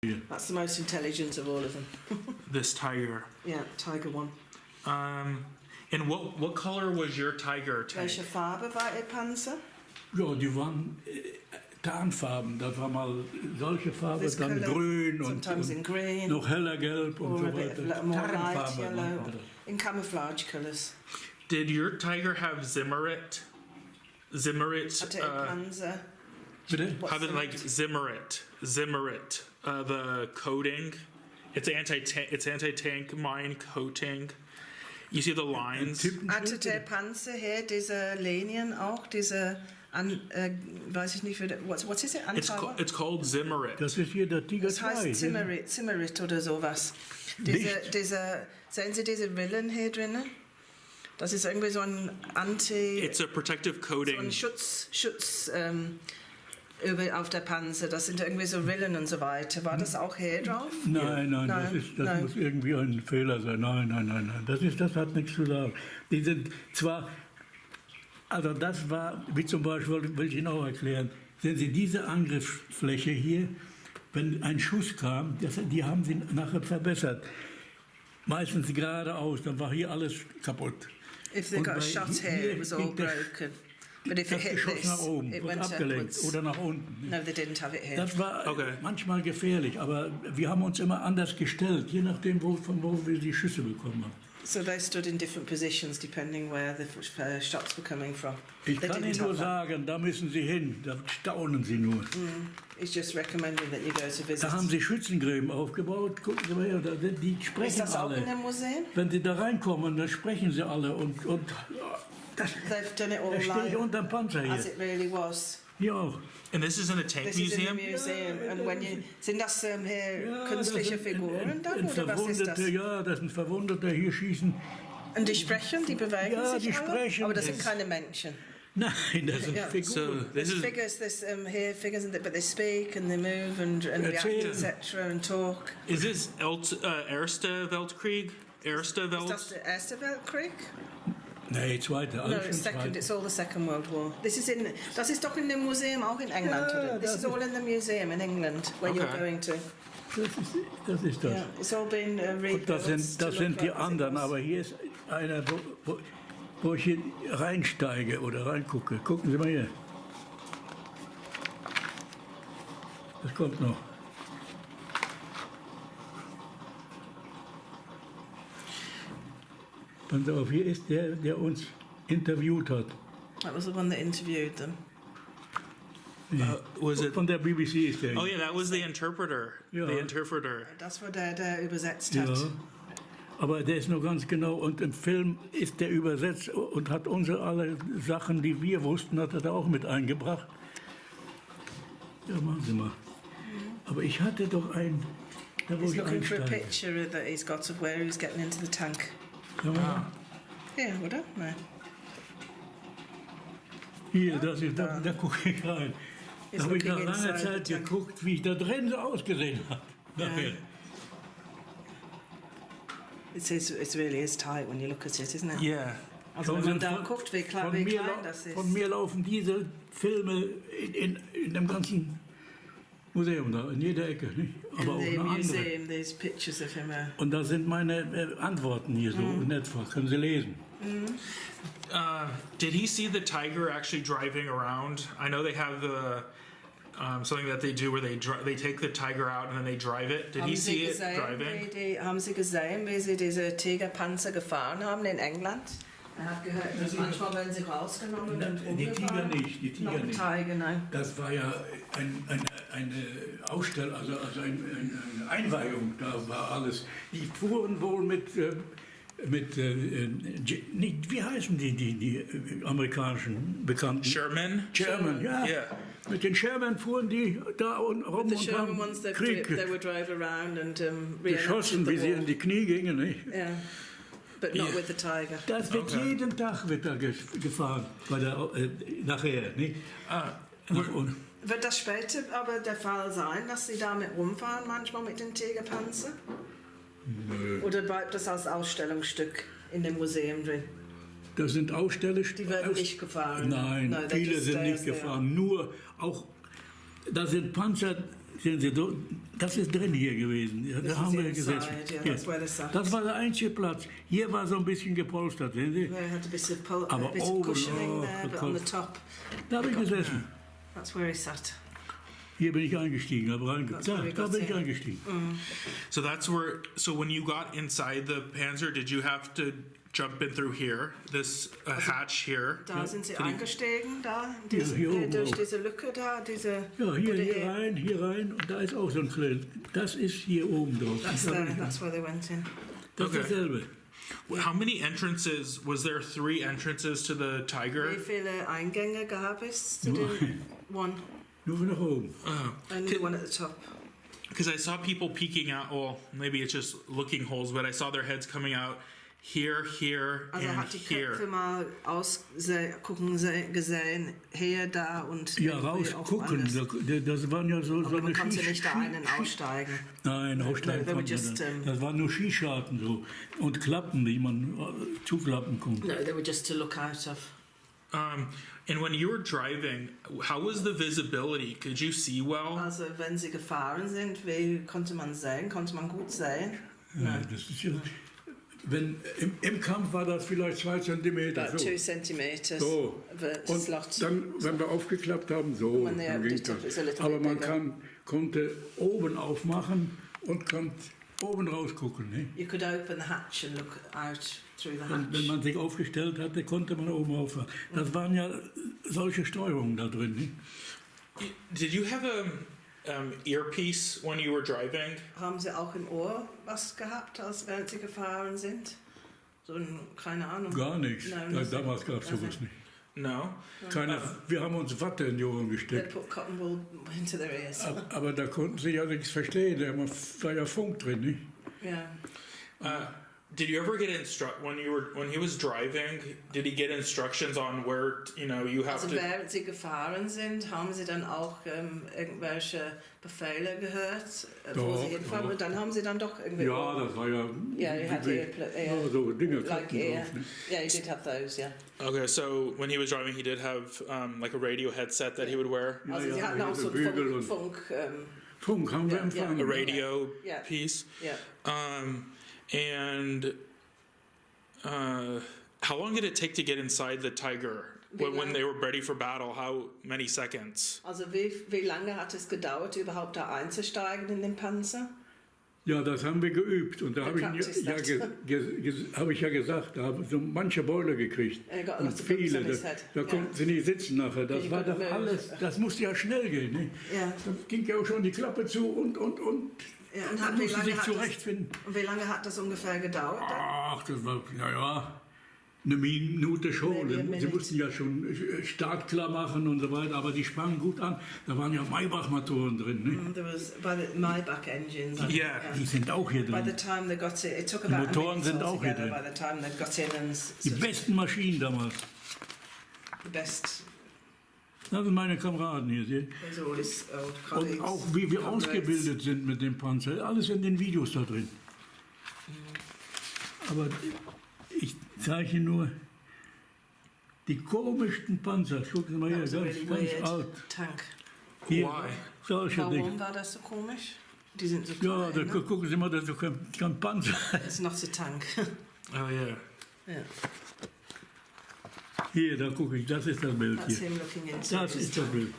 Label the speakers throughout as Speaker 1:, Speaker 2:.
Speaker 1: That's the most intelligent of all of them.
Speaker 2: This tiger.
Speaker 1: Yeah, Tiger One.
Speaker 2: And what color was your tiger tank?
Speaker 1: Welche Farbe war Ihr Panzer?
Speaker 3: Ja, die waren Tarnfarben. Das war mal solche Farbe,
Speaker 1: This
Speaker 3: dann
Speaker 1: colour,
Speaker 3: grün
Speaker 1: sometimes in green,
Speaker 3: noch heller gelb und
Speaker 1: or
Speaker 3: so
Speaker 1: a bit
Speaker 3: weiter.
Speaker 1: more light
Speaker 3: Tarnfarbe
Speaker 1: yellow,
Speaker 3: nennt man das.
Speaker 1: in camouflage colours.
Speaker 2: Did your tiger have Zimmerit?
Speaker 1: Hatte Ihr Panzer?
Speaker 3: Bitte?
Speaker 1: What's
Speaker 2: Have it
Speaker 1: the-
Speaker 2: like Zimmerit, the coating. It's anti-tank mine coating. You see the lines.
Speaker 1: Hatte der Panzer hier diese Linien auch, diese, weiß ich nicht, what is it?
Speaker 2: It's called Zimmerit.
Speaker 3: Das ist hier der Tiger
Speaker 1: Das
Speaker 3: 2.
Speaker 1: heißt Zimmerit oder sowas. Sehen Sie diese Rillen hier drinnen? Das ist irgendwie so ein
Speaker 2: It's a protective
Speaker 1: so ein
Speaker 2: coating.
Speaker 1: Schutz auf der Panzer. Das sind irgendwie so Rillen und so weiter. War das auch hier drauf?
Speaker 3: Nein, das muss irgendwie ein Fehler sein. Nein. Das hat nichts zu sagen. Die sind zwar, also das war, wie zum Beispiel, will ich Ihnen auch erklären, sehen Sie diese Angriffsfläche hier, wenn ein Schuss kam, die haben sie nachher verbessert. Meistens geradeaus, dann war hier alles kaputt.
Speaker 1: If they
Speaker 3: Und
Speaker 1: got a
Speaker 3: bei
Speaker 1: shot
Speaker 3: hier
Speaker 1: here, it was all
Speaker 3: ging das-
Speaker 1: broken. But if it
Speaker 3: Das
Speaker 1: hit
Speaker 3: Geschoss
Speaker 1: this,
Speaker 3: nach oben,
Speaker 1: it
Speaker 3: wird
Speaker 1: went
Speaker 3: abgelenkt
Speaker 1: upwards.
Speaker 3: oder nach unten.
Speaker 1: No, they didn't have it here.
Speaker 3: Das war
Speaker 2: Okay.
Speaker 3: manchmal gefährlich, aber wir haben uns immer anders gestellt, je nachdem, von wo wir die Schüsse bekommen haben.
Speaker 1: So they stood in different positions depending where the shots were coming from.
Speaker 3: Ich
Speaker 1: They
Speaker 3: kann
Speaker 1: didn't
Speaker 3: Ihnen nur
Speaker 1: have that.
Speaker 3: sagen, da müssen Sie hin, da staunen Sie nur.
Speaker 1: It's just recommending that you go to visit.
Speaker 3: Da haben sie Schützengräben aufgebaut, gucken Sie mal her, die
Speaker 1: Ist
Speaker 3: sprechen
Speaker 1: das auch in
Speaker 3: alle.
Speaker 1: dem Museum?
Speaker 3: Wenn Sie da reinkommen, dann sprechen sie alle und das,
Speaker 1: They've done it all
Speaker 3: da stehe ich
Speaker 1: like
Speaker 3: unterm Panzer
Speaker 1: as
Speaker 3: hier.
Speaker 1: it really was.
Speaker 3: Hier auch.
Speaker 2: And this is in the tank
Speaker 1: This is in the
Speaker 2: museum?
Speaker 1: museum. And when you sind das hier
Speaker 3: Ja,
Speaker 1: künstliche
Speaker 3: das sind
Speaker 1: Figuren dann
Speaker 3: ein
Speaker 1: oder was ist das?
Speaker 3: Verwundete, ja, das sind Verwundete, hier schießen.
Speaker 1: Und die sprechen, die bewegen
Speaker 3: Ja,
Speaker 1: sich
Speaker 3: die
Speaker 1: alle?
Speaker 3: sprechen.
Speaker 1: Aber das sind keine Menschen.
Speaker 3: Nein, das sind
Speaker 1: Ja.
Speaker 3: Figuren.
Speaker 2: So this is
Speaker 1: Figures, here figures, but they speak and they move and react,
Speaker 3: Erzählen.
Speaker 1: etc. and talk.
Speaker 2: is this Erste Weltkrieg? Erste
Speaker 1: Ist
Speaker 2: Welt?
Speaker 1: das der Erste Weltkrieg?
Speaker 3: Nee, zweite,
Speaker 1: No,
Speaker 3: alles schon
Speaker 1: it's second.
Speaker 3: zweite.
Speaker 1: It's all the Second World War. Das ist doch in dem Museum auch in England,
Speaker 3: Ja,
Speaker 1: oder? This
Speaker 3: das
Speaker 1: is all in the museum in England where you're
Speaker 2: Okay.
Speaker 1: going to.
Speaker 3: Das ist das.
Speaker 1: Yeah, it's all been rebuilt.
Speaker 3: Und das
Speaker 1: to
Speaker 3: sind
Speaker 1: look
Speaker 3: die
Speaker 1: like as it
Speaker 3: anderen,
Speaker 1: was.
Speaker 3: aber hier ist einer, wo ich hier reinsteige oder reingucke. Gucken Sie mal hier. Das kommt noch. Pass auf, hier ist der uns interviewt hat.
Speaker 1: That was the one that interviewed them.
Speaker 2: Was it?
Speaker 3: Von der BBC ist der.
Speaker 2: Oh yeah, that was the interpreter.
Speaker 3: Ja.
Speaker 2: The interpreter.
Speaker 1: Das war der übersetzt
Speaker 3: Ja,
Speaker 1: hat.
Speaker 3: aber der ist noch ganz genau und im Film ist der übersetzt und hat unsere alle Sachen, die wir wussten, hat er da auch mit eingebracht. Ja, machen Sie mal. Aber ich hatte doch einen, da wo
Speaker 1: He's
Speaker 3: ich
Speaker 1: looking for a
Speaker 3: einsteige.
Speaker 1: picture that he's got of where he was getting into the tank.
Speaker 3: Ja,
Speaker 1: Yeah, oder? No.
Speaker 3: hier, da gucke ich rein.
Speaker 1: He's
Speaker 3: Da habe ich nach
Speaker 1: looking
Speaker 3: langer
Speaker 1: inside
Speaker 3: Zeit
Speaker 1: the tank.
Speaker 3: geguckt, wie ich da drin so ausgesehen habe. Nachher.
Speaker 1: It really is tight when you look at it, isn't it?
Speaker 2: Yeah.
Speaker 1: Also wenn man da guckt, wie klein das ist.
Speaker 3: Von mir laufen diese Filme in dem ganzen Museum da, in jeder Ecke. Nicht? Aber auch
Speaker 1: In the
Speaker 3: eine andere.
Speaker 1: museum, there's pictures of him.
Speaker 3: Und da sind meine Antworten hier so in etwa, können Sie lesen.
Speaker 2: Did he see the tiger actually driving around? I know they have the something that they do where they take the tiger out and then they drive it. Did he see it driving?
Speaker 1: Haben Sie gesehen, wie Sie diese Tigerpanzer gefahren haben in England? Er hat gehört, dass manchmal werden sie rausgenommen und
Speaker 3: Die Tiger nicht, die Tiger
Speaker 1: Noch
Speaker 3: nicht.
Speaker 1: Tiger, nein.
Speaker 3: Das war ja eine Ausstellung, also eine Einweihung, da war alles. Die fuhren wohl mit nicht, wie heißen die amerikanischen Bekannten?
Speaker 2: Sherman?
Speaker 3: Sherman, ja.
Speaker 2: Yeah.
Speaker 3: Mit den Sherman fuhren die da rum
Speaker 1: The
Speaker 3: und
Speaker 1: Sherman
Speaker 3: haben
Speaker 1: ones, they
Speaker 3: Krieg
Speaker 1: would drive around and
Speaker 3: geschossen,
Speaker 1: reenacted
Speaker 3: wie
Speaker 1: the
Speaker 3: sie
Speaker 1: war.
Speaker 3: in die Knie gingen. Nicht?
Speaker 1: Yeah. But not
Speaker 2: Yeah.
Speaker 1: with the tiger.
Speaker 3: Das wird
Speaker 2: Okay.
Speaker 3: jeden Tag wird da gefahren, nachher. Nicht? Nach unten.
Speaker 1: Wird das später aber der Fall sein, dass Sie damit rumfahren, manchmal mit den Tigerpanzer?
Speaker 3: Nö.
Speaker 1: Oder bleibt das als Ausstellungsstück in dem Museum drin?
Speaker 3: Das sind
Speaker 1: Die
Speaker 3: Ausstellungsstücke.
Speaker 1: werden nicht gefahren?
Speaker 3: Nein,
Speaker 1: No, they
Speaker 3: viele
Speaker 1: just
Speaker 3: sind
Speaker 1: stay
Speaker 3: nicht
Speaker 1: as they are.
Speaker 3: gefahren. Nur auch, da sind Panzer sehen Sie, das ist drin hier gewesen. Ja, da haben wir gesessen. Das war der einzige Platz. Hier war so ein bisschen gepolstert, sehen Sie? Aber oben, da habe ich gesessen.
Speaker 1: That's where he sat.
Speaker 3: Hier bin ich eingestiegen, da bin ich eingestiegen.
Speaker 2: So that's where. So when you got inside the Panzer, did you have to jump in through here, this hatch here?
Speaker 1: Da sind Sie eingestiegen, da
Speaker 3: hier
Speaker 1: durch diese Lücke da, diese.
Speaker 3: Ja, hier rein und da ist auch so ein kleines. Das ist hier oben drauf.
Speaker 1: That's where they went in.
Speaker 3: Das ist dasselbe.
Speaker 2: How many entrances? Was there 3 entrances to the Tiger?
Speaker 1: Wie viele Eingänge gab es zu den One?
Speaker 3: Nur nach oben.
Speaker 1: Only the one at the top.
Speaker 2: Because I saw people peeking out. Well, maybe it's just looking holes, but I saw their heads coming out here,
Speaker 1: also
Speaker 2: and
Speaker 1: hat die
Speaker 2: here.
Speaker 1: Köpfe mal ausgucken gesehen, hier, da und
Speaker 3: ja, rausgucken. Das waren ja so
Speaker 1: aber man konnte nicht da einen aussteigen.
Speaker 3: Nein, aussteigen konnte man. Das waren nur Skischarten so und Klappen, die man zuklappen konnte.
Speaker 1: No, they were just to look out of.
Speaker 2: And when you were driving, how was the visibility? Could you see well?
Speaker 1: Also wenn sie gefahren sind, wie konnte man sehen? Konnte man gut sehen?
Speaker 3: Ja, das ist ja, wenn, im Kampf war das vielleicht 2 Zentimeter.
Speaker 1: About 2 centimeters.
Speaker 3: So. Und dann, wenn wir aufgeklappt haben, so. Dann ging das. Aber man konnte oben aufmachen und konnte oben rausgucken. Ne?
Speaker 1: You could open the hatch and look out through the hatch.
Speaker 3: Und wenn man sich aufgestellt hatte, konnte man oben auffahren. Das waren ja solche Steuerungen da drin. Ne?
Speaker 2: Did you have a earpiece when you were driving?
Speaker 1: Haben Sie auch im Ohr was gehabt, während Sie gefahren sind? So keine Ahnung.
Speaker 3: Gar nichts. Damals gab es sowas nicht.
Speaker 2: No.
Speaker 3: Wir haben uns Watte in die Ohren gesteckt.
Speaker 1: They put cotton wool into their ears.
Speaker 3: Aber da konnten sie ja nichts verstehen. Da war ja Funk drin, nicht?
Speaker 1: Yeah.
Speaker 2: Did you ever get when he was driving? Did he get instructions on where you have to?
Speaker 1: Während Sie gefahren sind, haben Sie dann auch irgendwelche Befehle gehört, wo Sie hinfahren? Und dann haben Sie dann doch irgendwie.
Speaker 3: Ja, das war ja.
Speaker 1: Yeah, you had
Speaker 3: so Dinge.
Speaker 1: Like yeah, you did have those, yeah.
Speaker 2: Okay, so when he was driving, he did have like a radio headset that he would wear.
Speaker 1: Also Sie hatten auch so Funk.
Speaker 3: Funk haben wir empfangen.
Speaker 2: A radio piece.
Speaker 1: Yeah.
Speaker 2: And how long did it take to get inside the Tiger when they were ready for battle? How many seconds?
Speaker 1: Also wie lange hat es gedauert, überhaupt da einzusteigen in den Panzer?
Speaker 3: Ja, das haben wir geübt und da habe ich ja gesagt, da haben so manche Beule gekriegt und viele, da konnten sie nicht sitzen nachher. Das war doch alles, das musste ja schnell gehen. Ne? Ja. Da ging ja auch schon die Klappe zu und
Speaker 1: ja, und
Speaker 3: dann musste sich zurechtfinden.
Speaker 1: Und wie lange hat das ungefähr gedauert?
Speaker 3: Ach, das war, eine Minute schon. Sie mussten ja schon startklar machen und so weiter, aber die sprangen gut an. Da waren ja Maybach-Motoren drin. Ne?
Speaker 1: There was Maybach engines.
Speaker 2: Yeah.
Speaker 3: Die sind auch hier drin.
Speaker 1: By the time they got it took
Speaker 3: die
Speaker 1: about
Speaker 3: Motoren sind auch hier drin.
Speaker 1: By the time they got in and
Speaker 3: die besten Maschinen damals.
Speaker 1: The best.
Speaker 3: Das sind meine Kameraden hier. Und auch wie wir ausgebildet sind mit dem Panzer. Alles in den Videos da drin. Aber ich zeige nur die komischsten Panzer. Gucken Sie mal hier, ganz alt.
Speaker 1: Tank.
Speaker 2: Hier,
Speaker 3: solche Dinge.
Speaker 1: Warum war das so komisch? Die sind so
Speaker 3: klein, da gucken Sie mal, das ist kein Panzer.
Speaker 1: It's not a tank.
Speaker 2: Oh yeah.
Speaker 1: Yeah.
Speaker 3: Hier, da gucke ich, das ist das Bild hier. Das ist das Bild.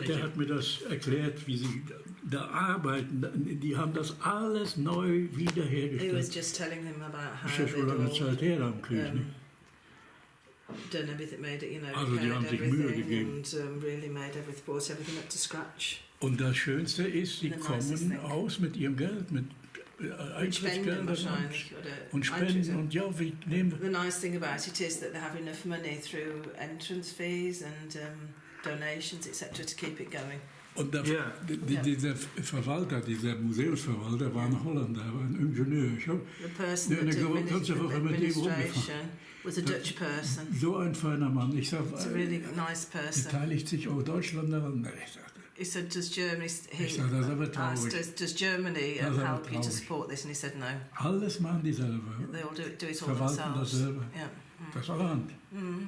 Speaker 3: Der hat mir das erklärt, wie sie da arbeiten. Die haben das alles neu wiederhergestellt.
Speaker 1: He was just telling him about how
Speaker 3: ist ja schon lange Zeit her am Krieg.
Speaker 1: Done everything, made it,
Speaker 3: also die haben sich Mühe gegeben.
Speaker 1: And really brought everything up to scratch.
Speaker 3: Und das Schönste ist, sie kommen aus mit ihrem Geld, mit
Speaker 1: Spenden wahrscheinlich
Speaker 3: und Spenden und ja, wir nehmen.
Speaker 1: The nice thing about it is that they have enough money through entrance fees and donations etc. to keep it going.
Speaker 3: Und dieser Verwalter, dieser Museumsverwalter war ein Holländer, war ein Ingenieur.
Speaker 1: The person that administration was a Dutch person.
Speaker 3: So ein feiner Mann. Ich sag,
Speaker 1: it's a really nice person.
Speaker 3: Beteiligt sich auch Deutschland daran?
Speaker 1: He said, does Germany help you to support this? And he said, no.
Speaker 3: Alles machen die selber.
Speaker 1: They all do it all themselves.
Speaker 3: Das selber.
Speaker 1: Yeah.
Speaker 3: Das Land.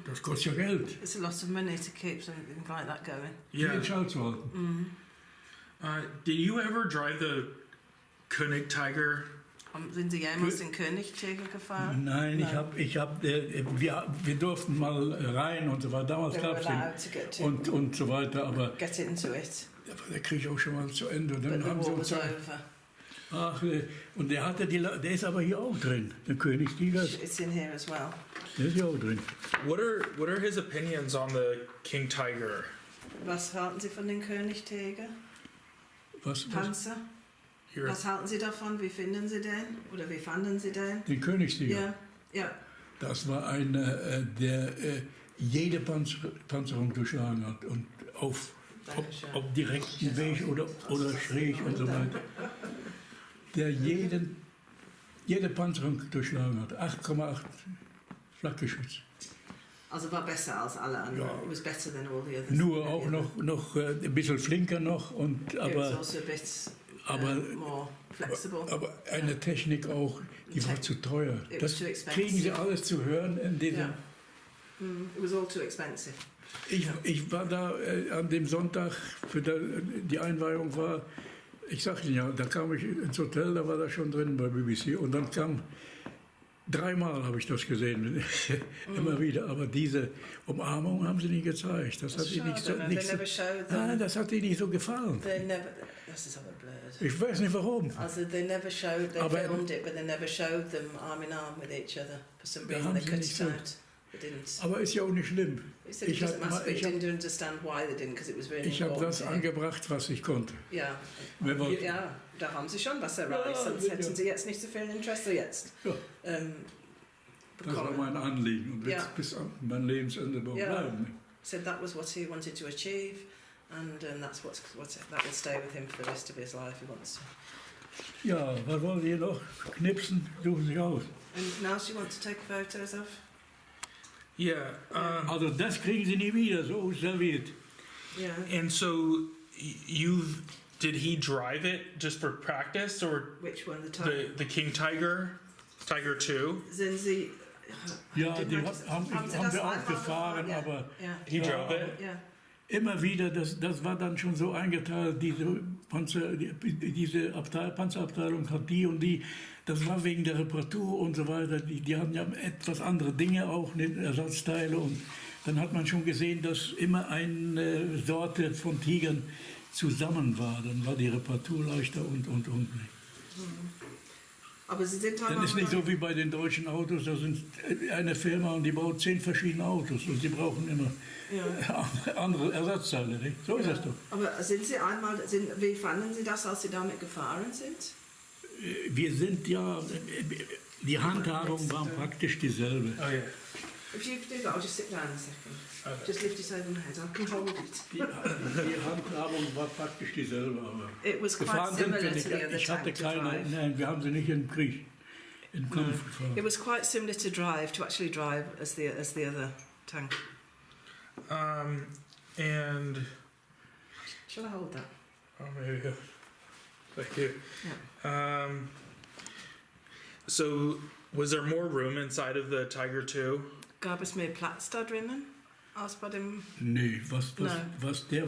Speaker 3: Das kostet ja Geld.
Speaker 1: It's a lot of money to keep something like that going.
Speaker 2: Yeah.
Speaker 3: Viel Schall zu halten.
Speaker 2: Did you ever drive the König Tiger?
Speaker 1: Sind Sie jemals in Königtiger gefahren?
Speaker 3: Nein, wir durften mal rein und so weiter. Damals gab es und so weiter, aber
Speaker 1: get into it.
Speaker 3: der Krieg auch schon mal zu Ende. Und dann
Speaker 1: But
Speaker 3: haben
Speaker 1: the
Speaker 3: sie
Speaker 1: war
Speaker 3: uns
Speaker 1: was
Speaker 3: gesagt,
Speaker 1: over.
Speaker 3: ach, und der ist aber hier auch drin, der Königstiger.
Speaker 1: It's in here as well.
Speaker 3: Der ist hier auch drin.
Speaker 2: What are his opinions on the King Tiger?
Speaker 1: Was halten Sie von den Königtiger?
Speaker 3: Was?
Speaker 1: Panzer? Was halten Sie davon? Wie finden Sie den? Oder wie fanden Sie den?
Speaker 3: Den Königstiger?
Speaker 1: Ja, ja.
Speaker 3: Das war einer, der jede Panzerung durchschlagen hat. Und ob direkten Weg oder schräg und so weiter. Der jede Panzerung durchschlagen hat. 8,8 Flakgeschütz.
Speaker 1: Also war besser als alle anderen.
Speaker 3: Ja.
Speaker 1: It was better than all the others.
Speaker 3: Nur auch noch ein bisschen flinker noch. Und,
Speaker 1: It was also a bit more flexible.
Speaker 3: Aber eine Technik auch, die war zu teuer. Das kriegen Sie alles zu hören in diesem...
Speaker 1: Yeah. It was all too expensive.
Speaker 3: Ich war da an dem Sonntag, die Einweihung war, ich sagte ja, da kam ich ins Hotel, da war das schon drin bei BBC und dann kam, 3-mal habe ich das gesehen, immer wieder, aber diese Umarmung haben sie nie gezeigt. Das hat ihnen das hat ihnen nicht so gefallen.
Speaker 1: Das ist aber blöd.
Speaker 3: Ich weiß nicht warum.
Speaker 1: Also they filmed it, but they never showed them arm in arm with each other. For some reason they cut it out.
Speaker 3: Aber ist ja auch nicht schlimm.
Speaker 1: Ich
Speaker 3: habe das angebracht, was ich konnte.
Speaker 1: Ja, da haben Sie schon was erreicht, sonst hätten Sie jetzt nicht so viel Interesse jetzt. Ja.
Speaker 3: Das war mein Anliegen und wird bis an mein Lebensende bleiben.
Speaker 1: So that was what he wanted to achieve, and that's that will stay with him for the rest of his life. He wants to.
Speaker 3: Ja, was wollen Sie noch? Knipsen, suchen Sie aus.
Speaker 1: And now you want to take photos of?
Speaker 2: Yeah.
Speaker 3: Also das kriegen Sie nie wieder, so serviert.
Speaker 1: Yeah.
Speaker 2: And so did he drive it just for practice, or
Speaker 1: which one? The
Speaker 2: King Tiger, Tiger 2?
Speaker 1: Sind Sie?
Speaker 3: Ja, die haben wir auch gefahren, aber
Speaker 2: he drove it.
Speaker 1: Yeah.
Speaker 3: Immer wieder, das war dann schon so eingeteilt, diese Panzerabteilung hat die und die. Das war wegen der Reparatur und so weiter. Die haben ja etwas andere Dinge auch, Ersatzteile. Und dann hat man schon gesehen, dass immer eine Sorte von Tigern zusammen war. Dann war die Reparatur leichter und.
Speaker 1: Aber Sie sind
Speaker 3: dann ist nicht so wie bei den deutschen Autos. Da sind eine Firma und die baut 10 verschiedene Autos. Und sie brauchen immer andere Ersatzteile. Nicht? So ist das doch.
Speaker 1: Aber wie fanden Sie das, als Sie damit gefahren sind?
Speaker 3: Wir sind ja, die Handhabung war praktisch dieselbe.
Speaker 2: Oh, yeah.
Speaker 1: If you do that, I'll just sit down a second. Okay. Just lift it over my head, I can hold it.
Speaker 3: Die Handhabung war praktisch dieselbe. Aber
Speaker 1: it was quite similar to the other
Speaker 3: ich hatte
Speaker 1: tank
Speaker 3: keine, nein, wir haben sie nicht im Krieg, im Kampf gefahren.
Speaker 1: It was quite similar to actually drive as the other tank.
Speaker 2: And...
Speaker 1: Shall I hold that?
Speaker 2: Oh, maybe. Thank you.
Speaker 1: Yeah.
Speaker 2: So, was there more room inside of the Tiger 2?
Speaker 1: Gab es mehr Platz da drinnen als bei dem?
Speaker 3: Nee, was der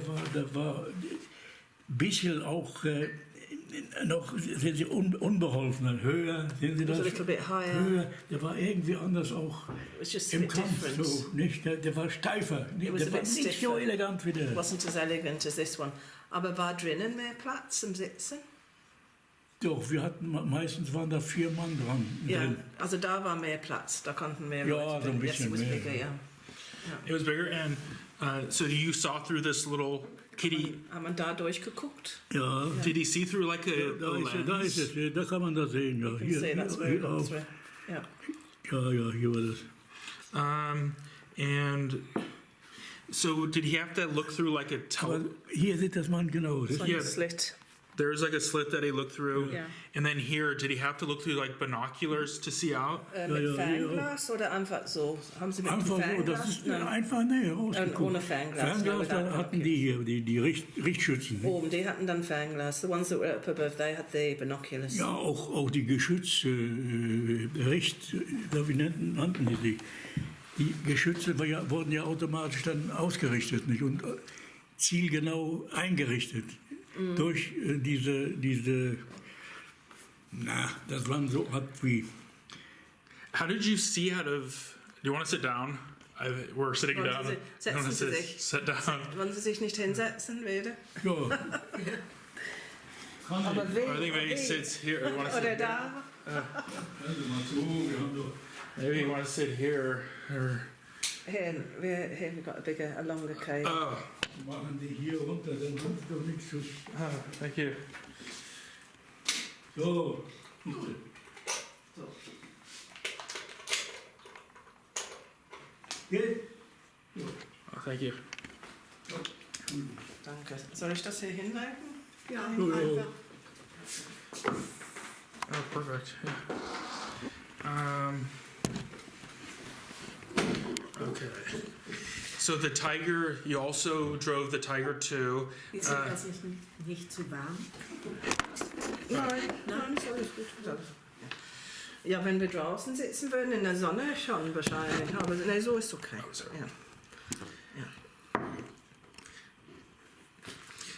Speaker 3: war ein bisschen auch noch, sind sie unbeholfener, höher, sehen Sie das?
Speaker 1: A little bit higher.
Speaker 3: Höher, der war irgendwie anders auch im Kampf, so, nicht? Der war steifer, der war nicht so elegant wie der.
Speaker 1: It wasn't as elegant as this one. Aber war drinnen mehr Platz zum Sitzen?
Speaker 3: Doch, wir hatten meistens waren da 4 Mann dran.
Speaker 1: Ja, also da war mehr Platz, da konnten mehr Leute.
Speaker 3: So ein bisschen mehr.
Speaker 1: Bigger, yeah.
Speaker 2: It was bigger, and so you saw through this little kitty.
Speaker 1: Haben wir da durchgeguckt?
Speaker 3: Ja.
Speaker 2: Did he see through like a lens?
Speaker 3: Da ist es, da kann man das sehen. Ja. Hier auch.
Speaker 1: Ja,
Speaker 3: hier war das.
Speaker 2: And so did he have to look through like a
Speaker 3: hier sieht das man genau.
Speaker 1: It's like a slit.
Speaker 2: There's like a slit that he looked through.
Speaker 1: Yeah.
Speaker 2: And then here, did he have to look through like binoculars to see out?
Speaker 1: Mit Fernglas oder einfach so? Haben Sie mit
Speaker 3: einfach
Speaker 1: Fernglas?
Speaker 3: So, das ist einfach rausgeguckt.
Speaker 1: Ohne Fernglas.
Speaker 3: Fernglas hatten die hier, die Richtschützen.
Speaker 1: Oben, die hatten dann Fernglas. The ones that were up above, they had the binoculars.
Speaker 3: Ja, auch die Geschütze, wie nannten die sich? die Geschütze wurden ja automatisch dann ausgerichtet, nicht? Und zielgenau eingerichtet durch das waren so Art wie.
Speaker 2: How did you see out of? Do you want to sit down? We're sitting down.
Speaker 1: Setzen Sie sich.
Speaker 2: Sit down.
Speaker 1: Wollen Sie sich nicht hinsetzen, wieder?
Speaker 3: Ja.
Speaker 1: Aber
Speaker 2: I think maybe he sits here. You want to
Speaker 1: Oder
Speaker 2: sit
Speaker 1: da?
Speaker 2: Maybe you want to sit here. Or...
Speaker 1: Here we've got a longer cable.
Speaker 2: Oh.
Speaker 3: Machen die hier runter, dann kommt doch nichts zu.
Speaker 2: Oh, thank you.
Speaker 3: So, bitte. Geht?
Speaker 2: Oh, thank you.
Speaker 1: Danke. Soll ich das hier hinlegen?
Speaker 4: Ja,
Speaker 3: Ja.
Speaker 2: Oh, perfect. Yeah. Okay. So the Tiger, you also drove the Tiger too.
Speaker 4: Ist das nicht zu warm?
Speaker 1: Nein, ist alles gut. Ja, wenn wir draußen sitzen würden, in der Sonne schon wahrscheinlich. Aber nein, so ist okay.
Speaker 2: Oh, sorry.
Speaker 1: Ja.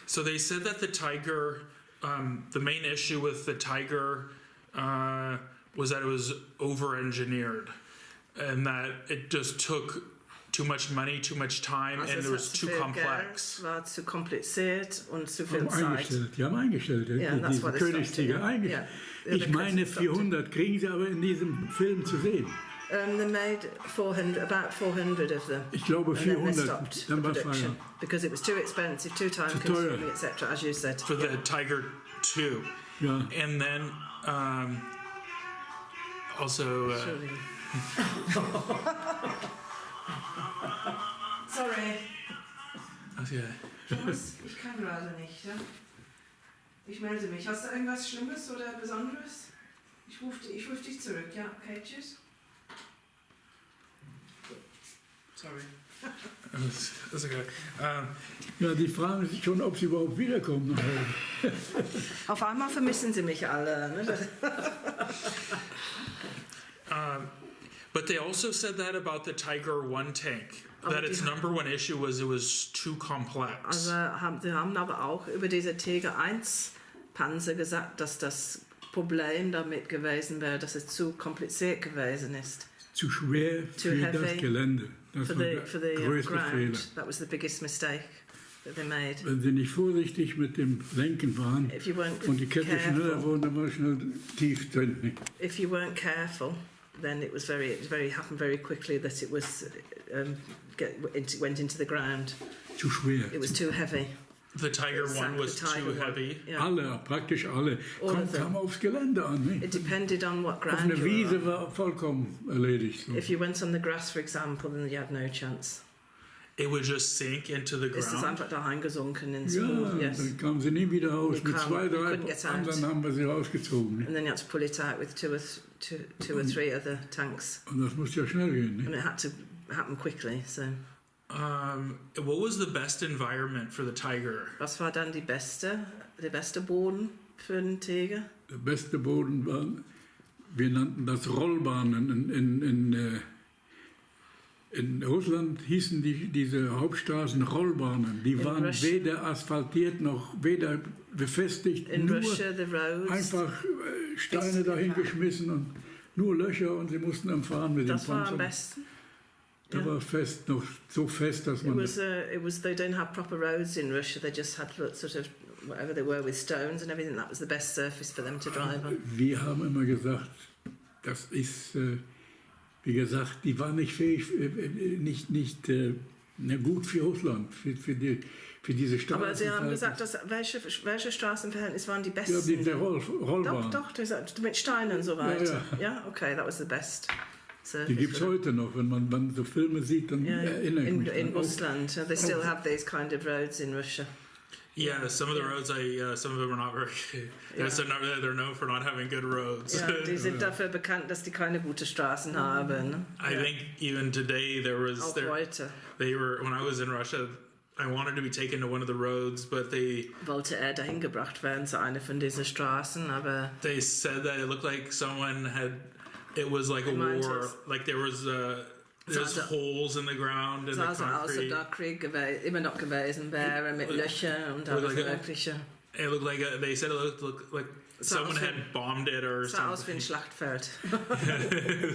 Speaker 2: So they said that the Tiger, the main issue with the Tiger was that it was over-engineered and that it just took too much money, too much time,
Speaker 1: Also
Speaker 2: and
Speaker 1: es
Speaker 2: it
Speaker 1: hat
Speaker 2: was
Speaker 1: zu
Speaker 2: too
Speaker 1: viel
Speaker 2: complex.
Speaker 1: Geld, war zu kompliziert und zu viel
Speaker 3: Die haben eingestellt,
Speaker 1: Yeah, that's
Speaker 3: diese
Speaker 1: what it
Speaker 3: Königstiger
Speaker 1: stopped,
Speaker 3: eingestellt.
Speaker 1: yeah.
Speaker 3: Ich meine 400 kriegen sie aber in diesem Film zu sehen.
Speaker 1: They made about 400 of them.
Speaker 3: Ich glaube
Speaker 1: And then they
Speaker 3: 400,
Speaker 1: stopped
Speaker 3: dann
Speaker 1: the
Speaker 3: war es
Speaker 1: production because it was too expensive, too time consuming, etc. As you said.
Speaker 2: For the Tiger 2.
Speaker 3: Ja.
Speaker 2: And then also...
Speaker 1: Surely. Sorry.
Speaker 2: Okay.
Speaker 1: Thomas, ich kann gerade nicht. Ja? Ich melde mich. Hast du irgendwas Schlimmes oder Besonderes? Ich ruf dich zurück. Ja, okay, tschüss. Sorry.
Speaker 2: That's okay.
Speaker 3: Ja, die fragen sich schon, ob sie überhaupt wiederkommen.
Speaker 1: Auf einmal vermissen sie mich alle. Ne?
Speaker 2: But they also said that about the Tiger 1 tank. That its number one issue was it was too complex.
Speaker 1: Also sie haben aber auch über diese Tiger 1 Panzer gesagt, dass das Problem damit gewesen wäre, dass es zu kompliziert gewesen ist.
Speaker 3: Zu schwer für das Gelände. Das war der größte Fehler.
Speaker 1: That was the biggest mistake that they made.
Speaker 3: Wenn sie nicht vorsichtig mit dem Lenken waren
Speaker 1: If you weren't
Speaker 3: und die Kette schneller
Speaker 1: careful,
Speaker 3: wurden, dann war es schnell tief drin.
Speaker 1: if you weren't careful, then it happened very quickly that it was went into the ground.
Speaker 3: Zu schwer.
Speaker 1: It was too heavy.
Speaker 2: The Tiger 1 was too heavy.
Speaker 1: Yeah.
Speaker 3: Alle, praktisch alle. Kam aufs Gelände an. Nicht?
Speaker 1: It depended on what
Speaker 3: Auf
Speaker 1: ground
Speaker 3: einer
Speaker 1: you were
Speaker 3: Wiese
Speaker 1: on.
Speaker 3: war erfolgreich erledigt. So.
Speaker 1: If you went on the grass, for example, then you had no chance.
Speaker 2: It would just sink into the
Speaker 1: Es ist
Speaker 2: ground.
Speaker 1: einfach da reingesunken ins
Speaker 3: Ja,
Speaker 1: yes.
Speaker 3: dann kamen sie nie wieder raus.
Speaker 1: You
Speaker 3: Mit
Speaker 1: can't-
Speaker 3: 2,
Speaker 1: you
Speaker 3: 3
Speaker 1: couldn't get out.
Speaker 3: anderen haben wir sie rausgezogen. Nicht?
Speaker 1: And then you had to pull it out with two or three other tanks.
Speaker 3: Und das musste ja schnell gehen. Nicht?
Speaker 1: And it had to happen quickly. So,
Speaker 2: What was the best environment for the Tiger?
Speaker 1: was war dann der beste Boden für einen Tiger?
Speaker 3: Der beste Boden war, wir nannten das Rollbahnen. In Russland hießen diese Hauptstraßen Rollbahnen. Die waren weder asphaltiert noch weder befestigt,
Speaker 1: In
Speaker 3: nur
Speaker 1: Russia, the roads.
Speaker 3: einfach Steine dahingeschmissen und nur Löcher und sie mussten dann fahren mit dem
Speaker 1: Das war am
Speaker 3: Panzer.
Speaker 1: besten.
Speaker 3: Da war fest, noch so fest, dass man...
Speaker 1: It was. They don't have proper roads in Russia. They just had sort of whatever they were with stones and everything. That was the best surface for them to drive on.
Speaker 3: Wir haben immer gesagt, das ist, wie gesagt, die waren nicht fähig, nicht gut für Russland, für diese Straßen.
Speaker 1: Aber Sie haben gesagt, welche Straßenverhältnisse waren die besten?
Speaker 3: Ja, die Rollbahn.
Speaker 1: Doch, mit Steinen und so weiter.
Speaker 3: Ja,
Speaker 1: Ja, okay, that was the best.
Speaker 3: Die gibt es heute noch, wenn man so Filme sieht, dann erinnere ich mich.
Speaker 1: In Russland, they still have these kind of roads in Russia.
Speaker 2: Yeah, some of the roads, some of them are not very good.
Speaker 1: Yeah.
Speaker 2: They're known for not having good roads.
Speaker 1: Ja, die sind dafür bekannt, dass die keine guten Straßen haben. Ne?
Speaker 2: I think even today
Speaker 1: Auch heute.
Speaker 2: When I was in Russia, I wanted to be taken to one of the roads, but
Speaker 1: Wollte dahin gebracht werden zu einer von diesen Straßen, aber
Speaker 2: they said that it looked like someone had. It was like a war. Like there was there's holes in the ground in the
Speaker 1: sah so aus, als
Speaker 2: concrete.
Speaker 1: da Krieg immer noch gewesen wäre, mit Löchern und alles Mögliche.
Speaker 2: It looked like they said it looked like someone had bombed it or
Speaker 1: Sah aus wie ein
Speaker 2: something.
Speaker 1: Schlachtfeld.